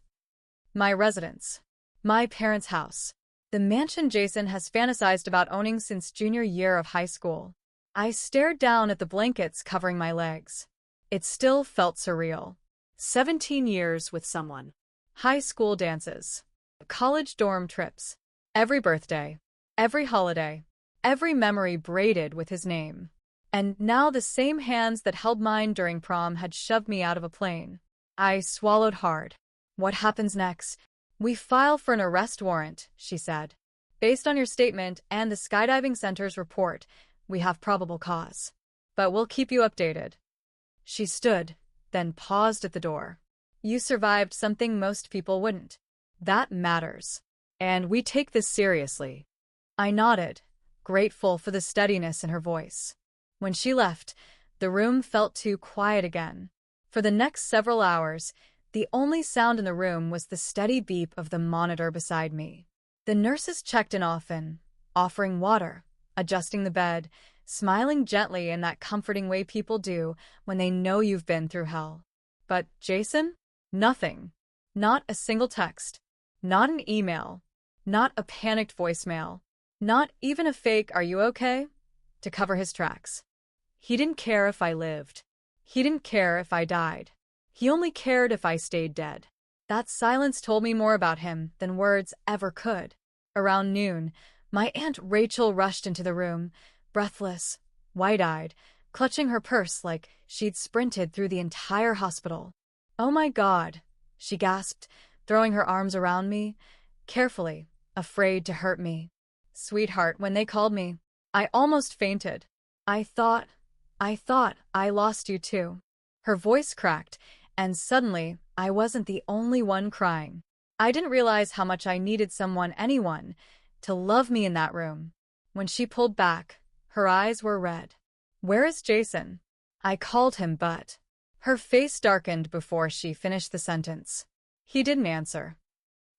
My residence. My parents' house. The mansion Jason has fantasized about owning since junior year of high school. I stared down at the blankets covering my legs. It still felt surreal. 17 years with someone. High school dances. College dorm trips. Every birthday. Every holiday. Every memory braided with his name. And now the same hands that held mine during prom had shoved me out of a plane. I swallowed hard. What happens next? We file for an arrest warrant, she said. Based on your statement and the skydiving center's report, we have probable cause. But we'll keep you updated. She stood, then paused at the door. You survived something most people wouldn't. That matters. And we take this seriously. I nodded, grateful for the steadiness in her voice. When she left, the room felt too quiet again. For the next several hours, the only sound in the room was the steady beep of the monitor beside me. The nurses checked in often, offering water, adjusting the bed, smiling gently in that comforting way people do when they know you've been through hell. But Jason? Nothing. Not a single text. Not an email. Not a panicked voicemail. Not even a fake "Are you okay?" to cover his tracks. He didn't care if I lived. He didn't care if I died. He only cared if I stayed dead. That silence told me more about him than words ever could. Around noon, my Aunt Rachel rushed into the room, breathless, wide-eyed, clutching her purse like she'd sprinted through the entire hospital. "Oh my God," she gasped, throwing her arms around me, carefully, afraid to hurt me. "Sweetheart, when they called me, I almost fainted. I thought I lost you too." Her voice cracked, and suddenly I wasn't the only one crying. I didn't realize how much I needed anyone, to love me in that room. When she pulled back, her eyes were red. "Where is Jason?" I called him, but her face darkened before she finished the sentence. He didn't answer.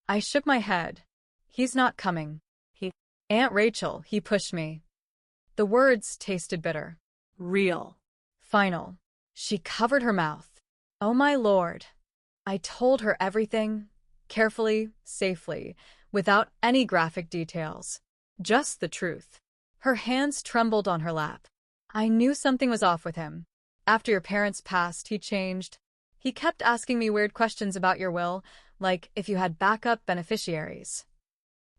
I shook my head. "He's not coming." "Aunt Rachel," he pushed me. The words tasted bitter. Real. Final. She covered her mouth. Oh my Lord. I told her everything, carefully, safely, without any graphic details. Just the truth. Her hands trembled on her lap. I knew something was off with him. After your parents passed, he changed. He kept asking me weird questions about your will, like if you had backup beneficiaries.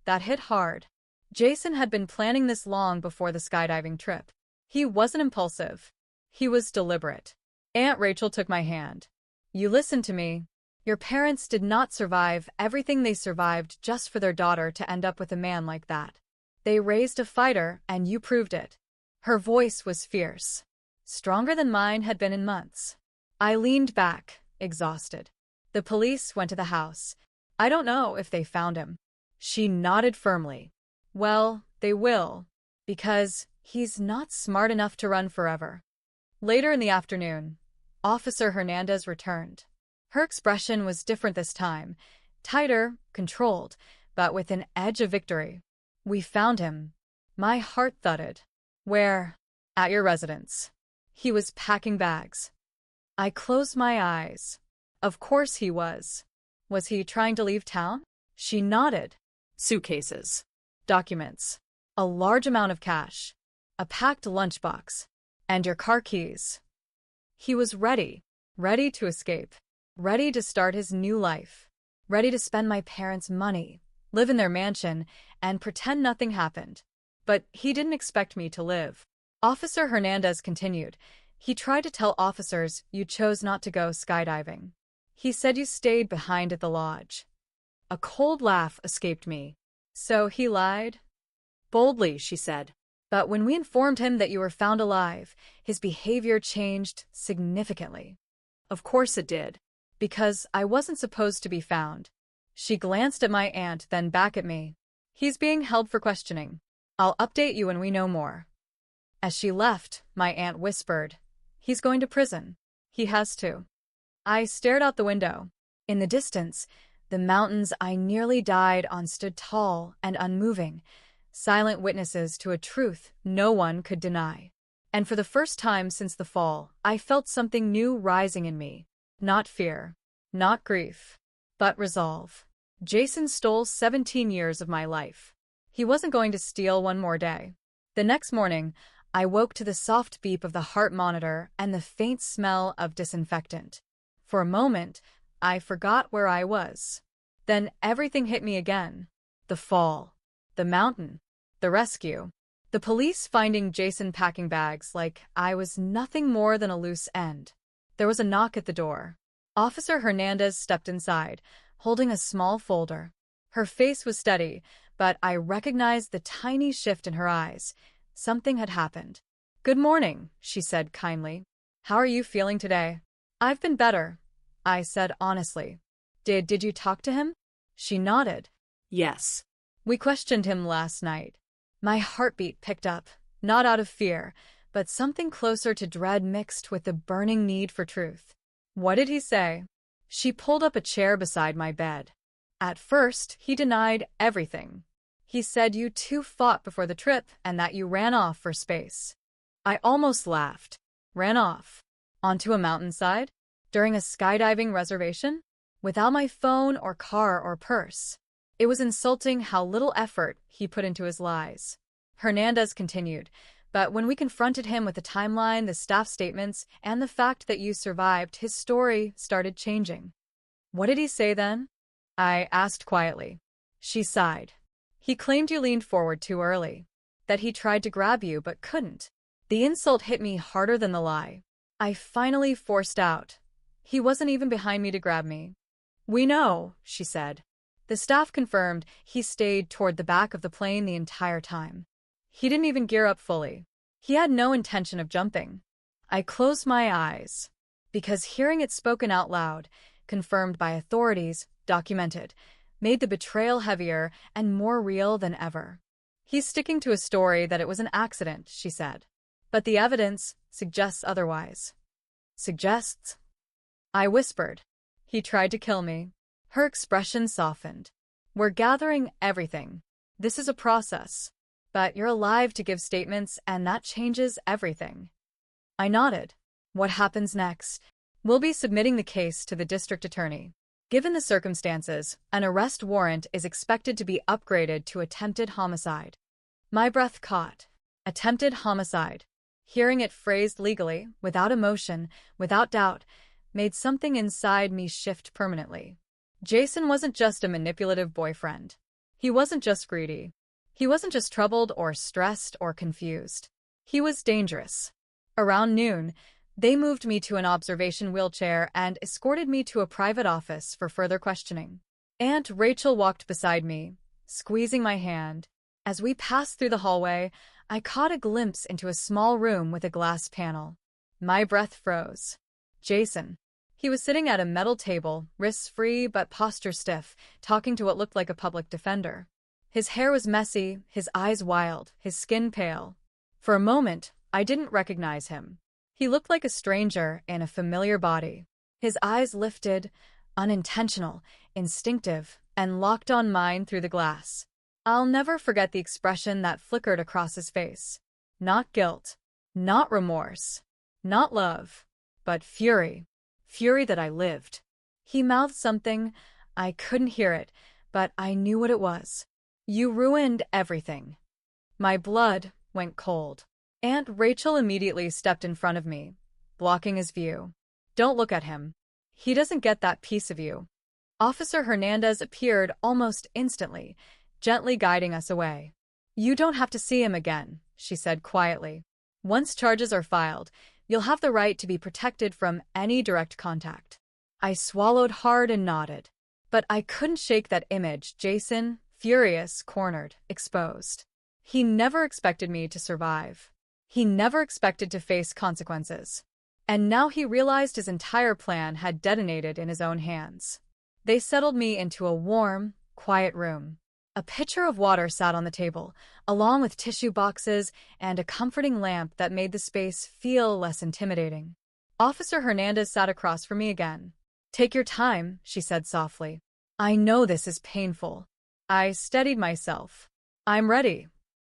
That hit hard. Jason had been planning this long before the skydiving trip. He wasn't impulsive. He was deliberate. Aunt Rachel took my hand. "You listen to me. Your parents did not survive everything they survived just for their daughter to end up with a man like that. They raised a fighter, and you proved it." Her voice was fierce. Stronger than mine had been in months. I leaned back, exhausted. "The police went to the house. I don't know if they found him." She nodded firmly. "Well, they will. Because he's not smart enough to run forever." Later in the afternoon, Officer Hernandez returned. Her expression was different this time, tighter, controlled, but with an edge of victory. "We found him." My heart thudded. "Where?" "At your residence." He was packing bags. I closed my eyes. Of course he was. Was he trying to leave town? She nodded. Suitcases. Documents. A large amount of cash. A packed lunchbox. And your car keys. He was ready. Ready to escape. Ready to start his new life. Ready to spend my parents' money, live in their mansion, and pretend nothing happened. But he didn't expect me to live. Officer Hernandez continued. "He tried to tell officers you chose not to go skydiving. He said you stayed behind at the lodge." A cold laugh escaped me. "So he lied?" Boldly, she said. "But when we informed him that you were found alive, his behavior changed significantly." Of course it did. "Because I wasn't supposed to be found." She glanced at my aunt, then back at me. "He's being held for questioning. I'll update you when we know more." As she left, my aunt whispered, "He's going to prison. He has to." I stared out the window. In the distance, the mountains I nearly died on stood tall and unmoving, silent witnesses to a truth no one could deny. And for the first time since the fall, I felt something new rising in me. Not fear. Not grief. But resolve. Jason stole 17 years of my life. He wasn't going to steal one more day. The next morning, I woke to the soft beep of the heart monitor and the faint smell of disinfectant. For a moment, I forgot where I was. Then everything hit me again. The fall. The mountain. The rescue. The police finding Jason packing bags like I was nothing more than a loose end. There was a knock at the door. Officer Hernandez stepped inside, holding a small folder. Her face was steady, but I recognized the tiny shift in her eyes. Something had happened. "Good morning," she said kindly. "How are you feeling today?" "I've been better," I said honestly. Did you talk to him?" She nodded. Yes. "We questioned him last night." My heartbeat picked up, not out of fear, but something closer to dread mixed with the burning need for truth. "What did he say?" She pulled up a chair beside my bed. "At first, he denied everything. He said you two fought before the trip and that you ran off for space." I almost laughed. Ran off? Onto a mountainside? During a skydiving reservation? Without my phone or car or purse? It was insulting how little effort he put into his lies. Hernandez continued, "But when we confronted him with the timeline, the staff statements, and the fact that you survived, his story started changing." "What did he say then?" I asked quietly. She sighed. "He claimed you leaned forward too early. That he tried to grab you but couldn't." The insult hit me harder than the lie. I finally forced out, "He wasn't even behind me to grab me." "We know," she said. The staff confirmed he stayed toward the back of the plane the entire time. He didn't even gear up fully. He had no intention of jumping. I closed my eyes, because hearing it spoken out loud, confirmed by authorities, documented, made the betrayal heavier and more real than ever. "He's sticking to a story that it was an accident," she said. "But the evidence suggests otherwise." "Suggests?" I whispered. "He tried to kill me." Her expression softened. "We're gathering everything. This is a process. But you're alive to give statements, and that changes everything." I nodded. "What happens next?" "We'll be submitting the case to the district attorney. Given the circumstances, an arrest warrant is expected to be upgraded to attempted homicide." My breath caught. Attempted homicide. Hearing it phrased legally, without emotion, without doubt, made something inside me shift permanently. Jason wasn't just a manipulative boyfriend. He wasn't just greedy. He wasn't just troubled or stressed or confused. He was dangerous. Around noon, they moved me to an observation wheelchair and escorted me to a private office for further questioning. Aunt Rachel walked beside me, squeezing my hand. As we passed through the hallway, I caught a glimpse into a small room with a glass panel. My breath froze. Jason. He was sitting at a metal table, wrists free but posture stiff, talking to what looked like a public defender. His hair was messy, his eyes wild, his skin pale. For a moment, I didn't recognize him. He looked like a stranger in a familiar body. His eyes lifted, unintentional, instinctive, and locked on mine through the glass. I'll never forget the expression that flickered across his face. Not guilt, not remorse, not love, but fury. Fury that I lived. He mouthed something. I couldn't hear it, but I knew what it was. "You ruined everything." My blood went cold. Aunt Rachel immediately stepped in front of me, blocking his view. "Don't look at him. He doesn't get that piece of you." Officer Hernandez appeared almost instantly, gently guiding us away. "You don't have to see him again," she said quietly. "Once charges are filed, you'll have the right to be protected from any direct contact." I swallowed hard and nodded. But I couldn't shake that image. Jason, furious, cornered, exposed. He never expected me to survive. He never expected to face consequences. And now he realized his entire plan had detonated in his own hands. They settled me into a warm, quiet room. A pitcher of water sat on the table, along with tissue boxes and a comforting lamp that made the space feel less intimidating. Officer Hernandez sat across from me again. "Take your time," she said softly. "I know this is painful." I steadied myself. "I'm ready."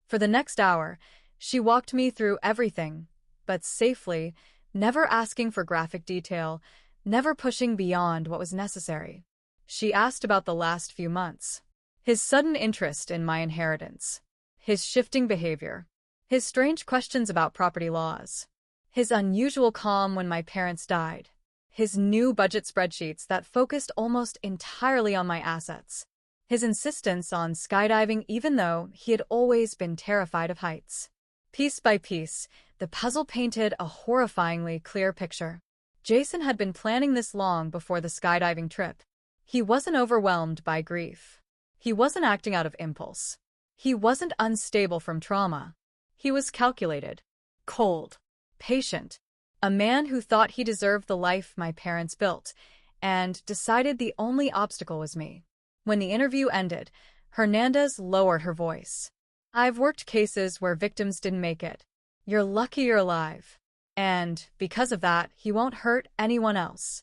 For the next hour, she walked me through everything, but safely, never asking for graphic detail, never pushing beyond what was necessary. She asked about the last few months. His sudden interest in my inheritance. His shifting behavior. His strange questions about property laws. His unusual calm when my parents died. His new budget spreadsheets that focused almost entirely on my assets. His insistence on skydiving even though he had always been terrified of heights. Piece by piece, the puzzle painted a horrifyingly clear picture. Jason had been planning this long before the skydiving trip. He wasn't overwhelmed by grief. He wasn't acting out of impulse. He wasn't unstable from trauma. He was calculated, cold, patient, a man who thought he deserved the life my parents built, and decided the only obstacle was me. When the interview ended, Hernandez lowered her voice. I've worked cases where victims didn't make it. You're lucky you're alive. And, because of that, he won't hurt anyone else.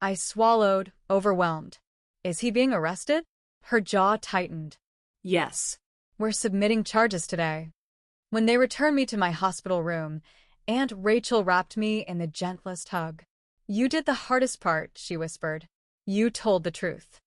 I swallowed, overwhelmed. Is he being arrested? Her jaw tightened. Yes. We're submitting charges today. When they returned me to my hospital room, Aunt Rachel wrapped me in the gentlest hug. You did the hardest part, she whispered. You told the truth.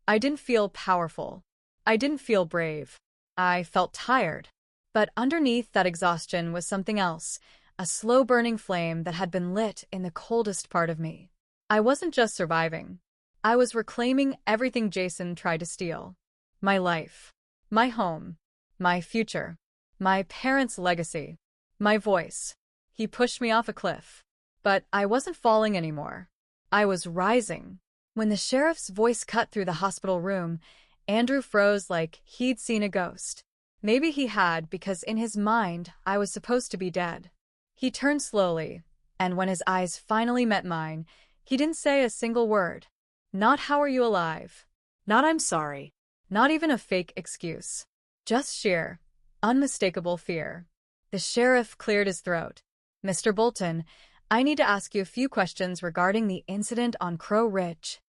I didn't feel powerful. I didn't feel brave. I felt tired. But underneath that exhaustion was something else, a slow-burning flame that had been lit in the coldest part of me. I wasn't just surviving. I was reclaiming everything Jason tried to steal. My life. My home. My future. My parents' legacy. My voice. He pushed me off a cliff. But I wasn't falling anymore. I was rising. When the sheriff's voice cut through the hospital room, Andrew froze like he'd seen a ghost. Maybe he had, because in his mind, I was supposed to be dead. He turned slowly, and when his eyes finally met mine, he didn't say a single word. Not "How are you alive?" Not "I'm sorry." Not even a fake excuse. Just sheer, unmistakable fear. The sheriff cleared his throat. Mr. Bolton, I need to ask you a few questions regarding the incident on Crow Ridge.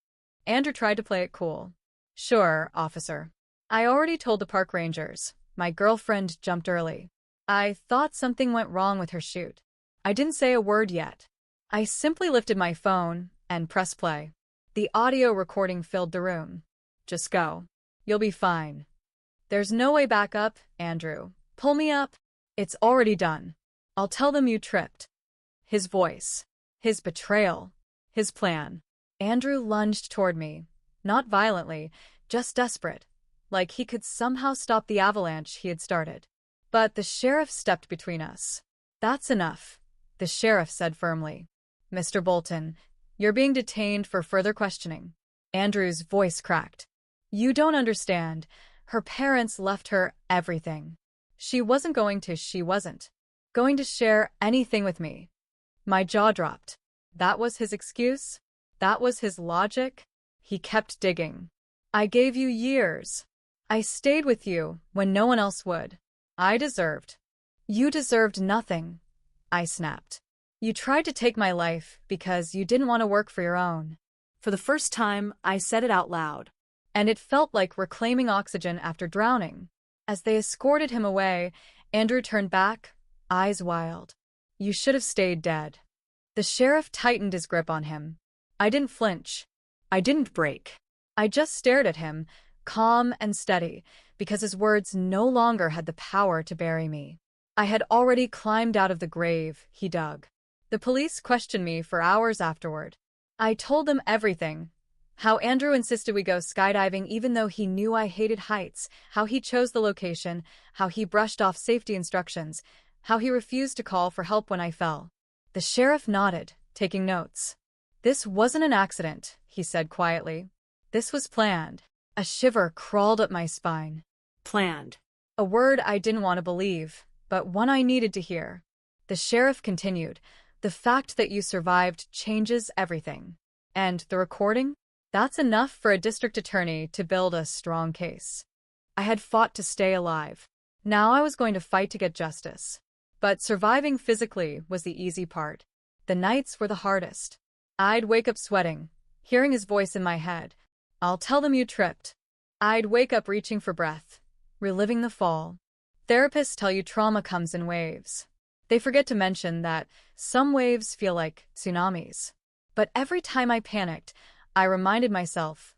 Andrew tried to play it cool. Sure, officer. I already told the park rangers. My girlfriend jumped early. I thought something went wrong with her chute. I didn't say a word yet. I simply lifted my phone and pressed play. The audio recording filled the room. Just go. You'll be fine. There's no way back up, Andrew. Pull me up. It's already done. I'll tell them you tripped. His voice. His betrayal. His plan. Andrew lunged toward me. Not violently, just desperate. Like he could somehow stop the avalanche he had started. But the sheriff stepped between us. That's enough, the sheriff said firmly. Mr. Bolton, you're being detained for further questioning. Andrew's voice cracked. You don't understand. Her parents left her everything. She wasn't going to share anything with me. My jaw dropped. That was his excuse? That was his logic? He kept digging. I gave you years. I stayed with you when no one else would. You deserved nothing, I snapped. You tried to take my life because you didn't want to work for your own. For the first time, I said it out loud. And it felt like reclaiming oxygen after drowning. As they escorted him away, Andrew turned back, eyes wild. You should have stayed dead. The sheriff tightened his grip on him. I didn't flinch. I didn't break. I just stared at him, calm and steady, because his words no longer had the power to bury me. I had already climbed out of the grave he dug. The police questioned me for hours afterward. I told them everything. How Andrew insisted we go skydiving even though he knew I hated heights, how he chose the location, how he brushed off safety instructions, how he refused to call for help when I fell. The sheriff nodded, taking notes. This wasn't an accident, he said quietly. This was planned. A shiver crawled up my spine. Planned. A word I didn't want to believe, but one I needed to hear. The sheriff continued. The fact that you survived changes everything. And the recording? That's enough for a district attorney to build a strong case. I had fought to stay alive. Now I was going to fight to get justice. But surviving physically was the easy part. The nights were the hardest. I'd wake up sweating, hearing his voice in my head. I'll tell them you tripped. I'd wake up reaching for breath, reliving the fall. Therapists tell you trauma comes in waves. They forget to mention that some waves feel like tsunamis. But every time I panicked, I reminded myself,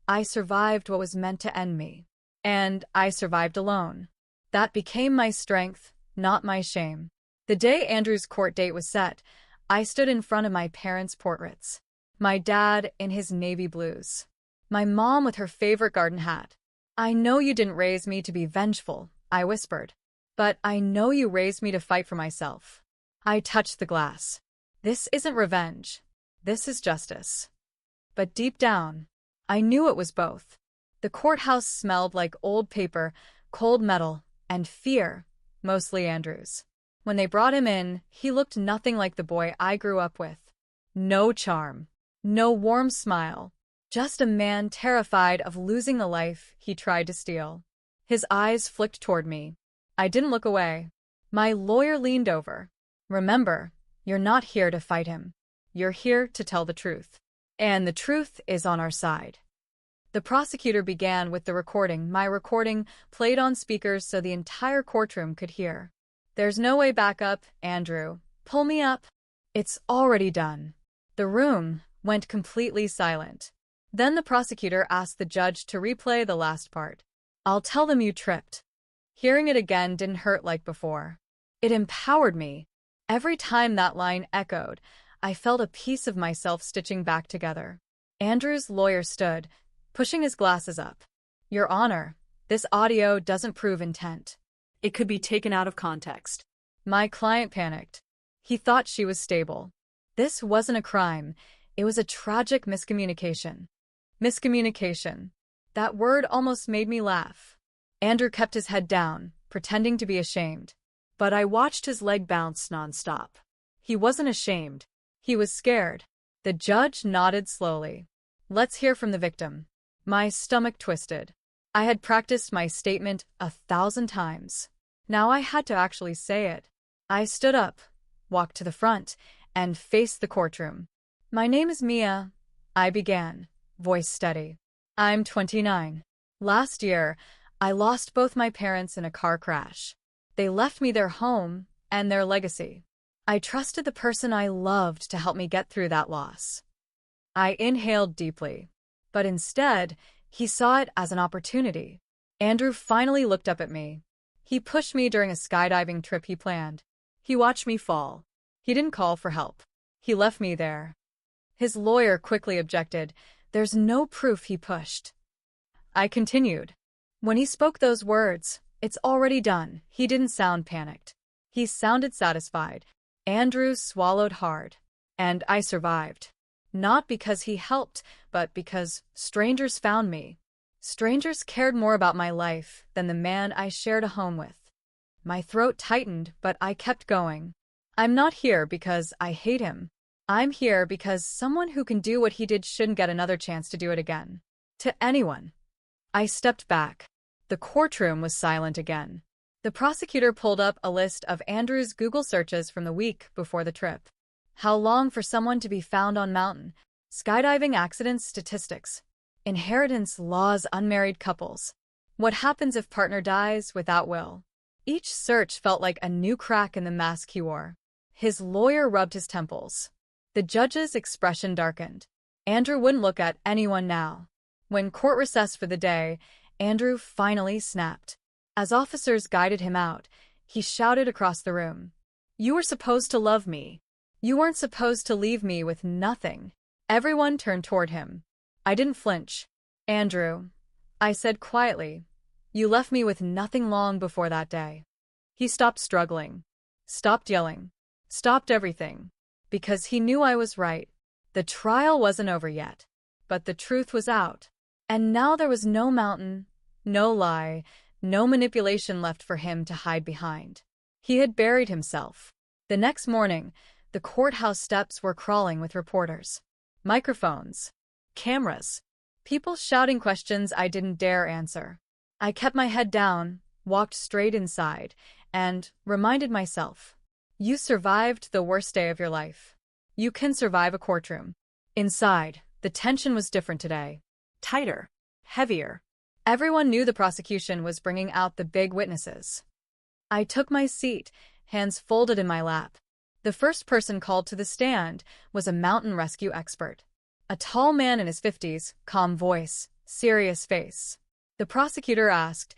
I survived what was meant to end me. And I survived alone. That became my strength, not my shame. The day Andrew's court date was set, I stood in front of my parents' portraits. My dad in his navy blues. My mom with her favorite garden hat. I know you didn't raise me to be vengeful, I whispered. But I know you raised me to fight for myself. I touched the glass. This isn't revenge. This is justice. But deep down, I knew it was both. The courthouse smelled like old paper, cold metal, and fear, mostly Andrew's. When they brought him in, he looked nothing like the boy I grew up with. No charm. No warm smile. Just a man terrified of losing the life he tried to steal. His eyes flicked toward me. I didn't look away. My lawyer leaned over. Remember, you're not here to fight him. You're here to tell the truth. And the truth is on our side. The prosecutor began with the recording. My recording played on speakers so the entire courtroom could hear. There's no way back up, Andrew. Pull me up. It's already done. The room went completely silent. Then the prosecutor asked the judge to replay the last part. I'll tell them you tripped. Hearing it again didn't hurt like before. It empowered me. Every time that line echoed, I felt a piece of myself stitching back together. Andrew's lawyer stood, pushing his glasses up. Your Honor, this audio doesn't prove intent. It could be taken out of context. My client panicked. He thought she was stable. This wasn't a crime. It was a tragic miscommunication. Miscommunication. That word almost made me laugh. Andrew kept his head down, pretending to be ashamed. But I watched his leg bounce nonstop. He wasn't ashamed. He was scared. The judge nodded slowly. Let's hear from the victim. My stomach twisted. I had practiced my statement 1,000 times. Now I had to actually say it. I stood up, walked to the front, and faced the courtroom. My name is Mia, I began, voice steady. I'm 29. Last year, I lost both my parents in a car crash. They left me their home and their legacy. I trusted the person I loved to help me get through that loss. I inhaled deeply. But instead, he saw it as an opportunity. Andrew finally looked up at me. He pushed me during a skydiving trip he planned. He watched me fall. He didn't call for help. He left me there. His lawyer quickly objected. There's no proof he pushed. I continued. When he spoke those words, it's already done. He didn't sound panicked. He sounded satisfied. Andrew swallowed hard. And I survived. Not because he helped, but because strangers found me. Strangers cared more about my life than the man I shared a home with. My throat tightened, but I kept going. I'm not here because I hate him. I'm here because someone who can do what he did shouldn't get another chance to do it again. To anyone. I stepped back. The courtroom was silent again. The prosecutor pulled up a list of Andrew's Google searches from the week before the trip. How long for someone to be found on mountain? Skydiving accidents statistics. Inheritance laws unmarried couples. What happens if partner dies without will? Each search felt like a new crack in the mask he wore. His lawyer rubbed his temples. The judge's expression darkened. Andrew wouldn't look at anyone now. When court recessed for the day, Andrew finally snapped. As officers guided him out, he shouted across the room. You were supposed to love me. You weren't supposed to leave me with nothing. Everyone turned toward him. I didn't flinch. Andrew, I said quietly, you left me with nothing long before that day. He stopped struggling, stopped yelling, stopped everything, because he knew I was right. The trial wasn't over yet, but the truth was out. And now there was no mountain, no lie, no manipulation left for him to hide behind. He had buried himself. The next morning, the courthouse steps were crawling with reporters. Microphones. Cameras. People shouting questions I didn't dare answer. I kept my head down, walked straight inside, and reminded myself, you survived the worst day of your life. You can survive a courtroom. Inside, the tension was different today. Tighter. Heavier. Everyone knew the prosecution was bringing out the big witnesses. I took my seat, hands folded in my lap. The first person called to the stand was a mountain rescue expert. A tall man in his 50s, calm voice, serious face. The prosecutor asked,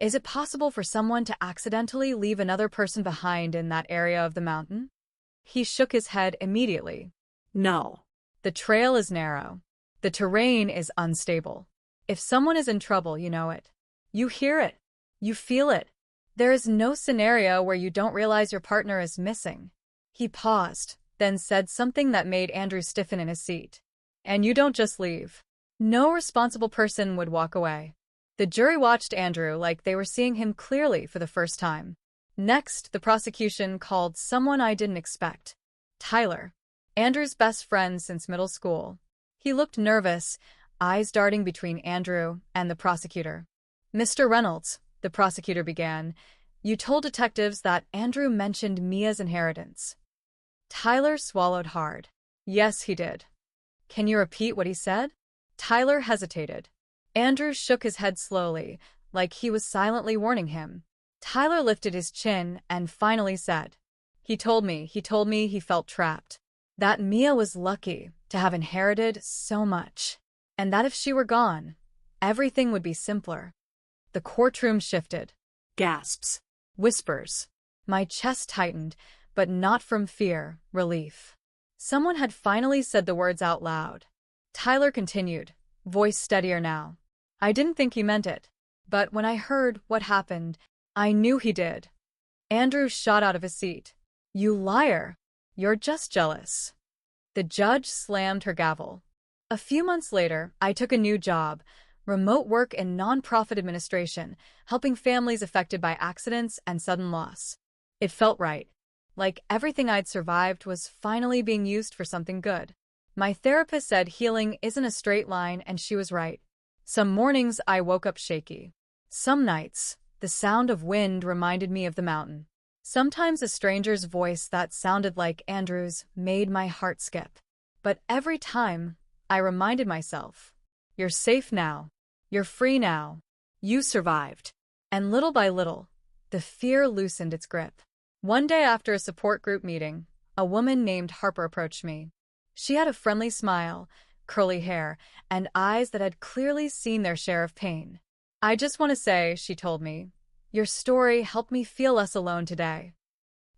"Is it possible for someone to accidentally leave another person behind in that area of the mountain?" He shook his head immediately. No. The trail is narrow. The terrain is unstable. If someone is in trouble, you know it. You hear it. You feel it. There is no scenario where you don't realize your partner is missing. He paused, then said something that made Andrew stiffen in his seat. "And you don't just leave." No responsible person would walk away. The jury watched Andrew like they were seeing him clearly for the first time. Next, the prosecution called someone I didn't expect. Tyler, Andrew's best friend since middle school. He looked nervous, eyes darting between Andrew and the prosecutor. "Mr. Reynolds," the prosecutor began, "you told detectives that Andrew mentioned Mia's inheritance." Tyler swallowed hard. "Yes, he did." "Can you repeat what he said?" Tyler hesitated. Andrew shook his head slowly, like he was silently warning him. Tyler lifted his chin and finally said, he told me he felt trapped. That Mia was lucky to have inherited so much. And that if she were gone, everything would be simpler." The courtroom shifted. Gasps. Whispers. My chest tightened, but not from fear, relief. Someone had finally said the words out loud. Tyler continued, voice steadier now. "I didn't think he meant it. But when I heard what happened, I knew he did." Andrew shot out of his seat. "You liar. You're just jealous." The judge slammed her gavel. A few months later, I took a new job, remote work in nonprofit administration, helping families affected by accidents and sudden loss. It felt right. Like everything I'd survived was finally being used for something good. My therapist said healing isn't a straight line, and she was right. Some mornings I woke up shaky. Some nights, the sound of wind reminded me of the mountain. Sometimes a stranger's voice that sounded like Andrew's made my heart skip. But every time, I reminded myself, you're safe now. You're free now. You survived. And little by little, the fear loosened its grip. One day after a support group meeting, a woman named Harper approached me. She had a friendly smile, curly hair, and eyes that had clearly seen their share of pain. "I just want to say," she told me, "your story helped me feel less alone today."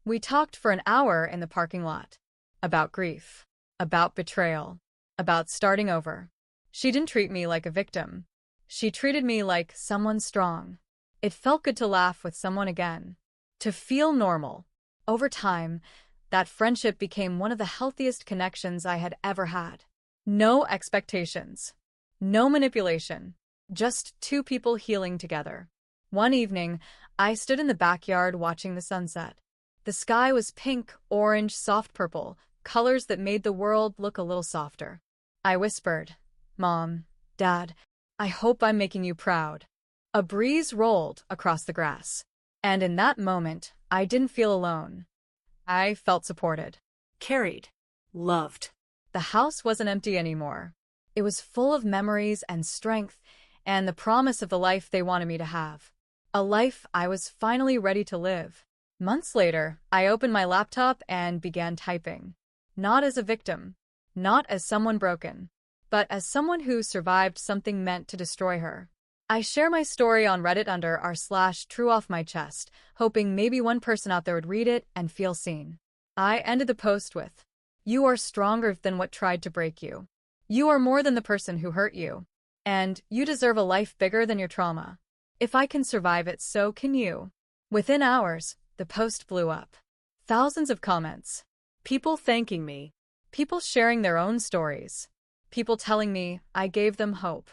We talked for an hour in the parking lot. About grief. About betrayal. About starting over. She didn't treat me like a victim. She treated me like someone strong. It felt good to laugh with someone again. To feel normal. Over time, that friendship became one of the healthiest connections I had ever had. No expectations. No manipulation. Just two people healing together. One evening, I stood in the backyard watching the sunset. The sky was pink, orange, soft purple, colors that made the world look a little softer. I whispered, "Mom, Dad, I hope I'm making you proud." A breeze rolled across the grass. And in that moment, I didn't feel alone. I felt supported. Carried. Loved. The house wasn't empty anymore. It was full of memories and strength, and the promise of the life they wanted me to have. A life I was finally ready to live. Months later, I opened my laptop and began typing. Not as a victim. Not as someone broken. But as someone who survived something meant to destroy her. I share my story on Reddit under r/TrueOffMyChest, hoping maybe one person out there would read it and feel seen. I ended the post with, "You are stronger than what tried to break you. You are more than the person who hurt you. And you deserve a life bigger than your trauma. If I can survive it, so can you." Within hours, the post blew up. Thousands of comments. People thanking me. People sharing their own stories. People telling me I gave them hope.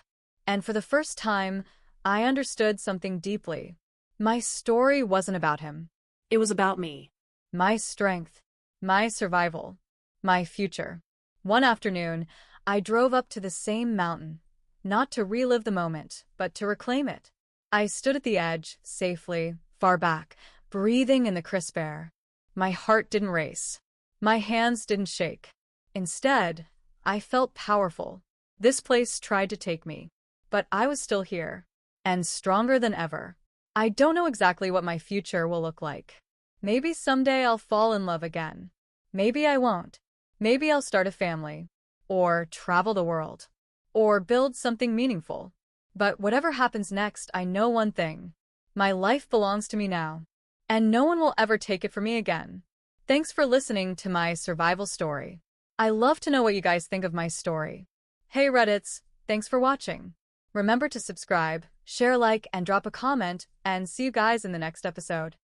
And for the first time, I understood something deeply. My story wasn't about him. It was about me. My strength. My survival. My future. One afternoon, I drove up to the same mountain. Not to relive the moment, but to reclaim it. I stood at the edge, safely, far back, breathing in the crisp air. My heart didn't race. My hands didn't shake. Instead, I felt powerful. This place tried to take me. But I was still here. And stronger than ever. I don't know exactly what my future will look like. Maybe someday I'll fall in love again. Maybe I won't. Maybe I'll start a family, or travel the world, or build something meaningful. But whatever happens next, I know one thing. My life belongs to me now, and no one will ever take it from me again. Thanks for listening to my survival story. I love to know what you guys think of my story. Hey Reddits, thanks for watching. Remember to subscribe, share, like, and drop a comment, and see you guys in the next episode.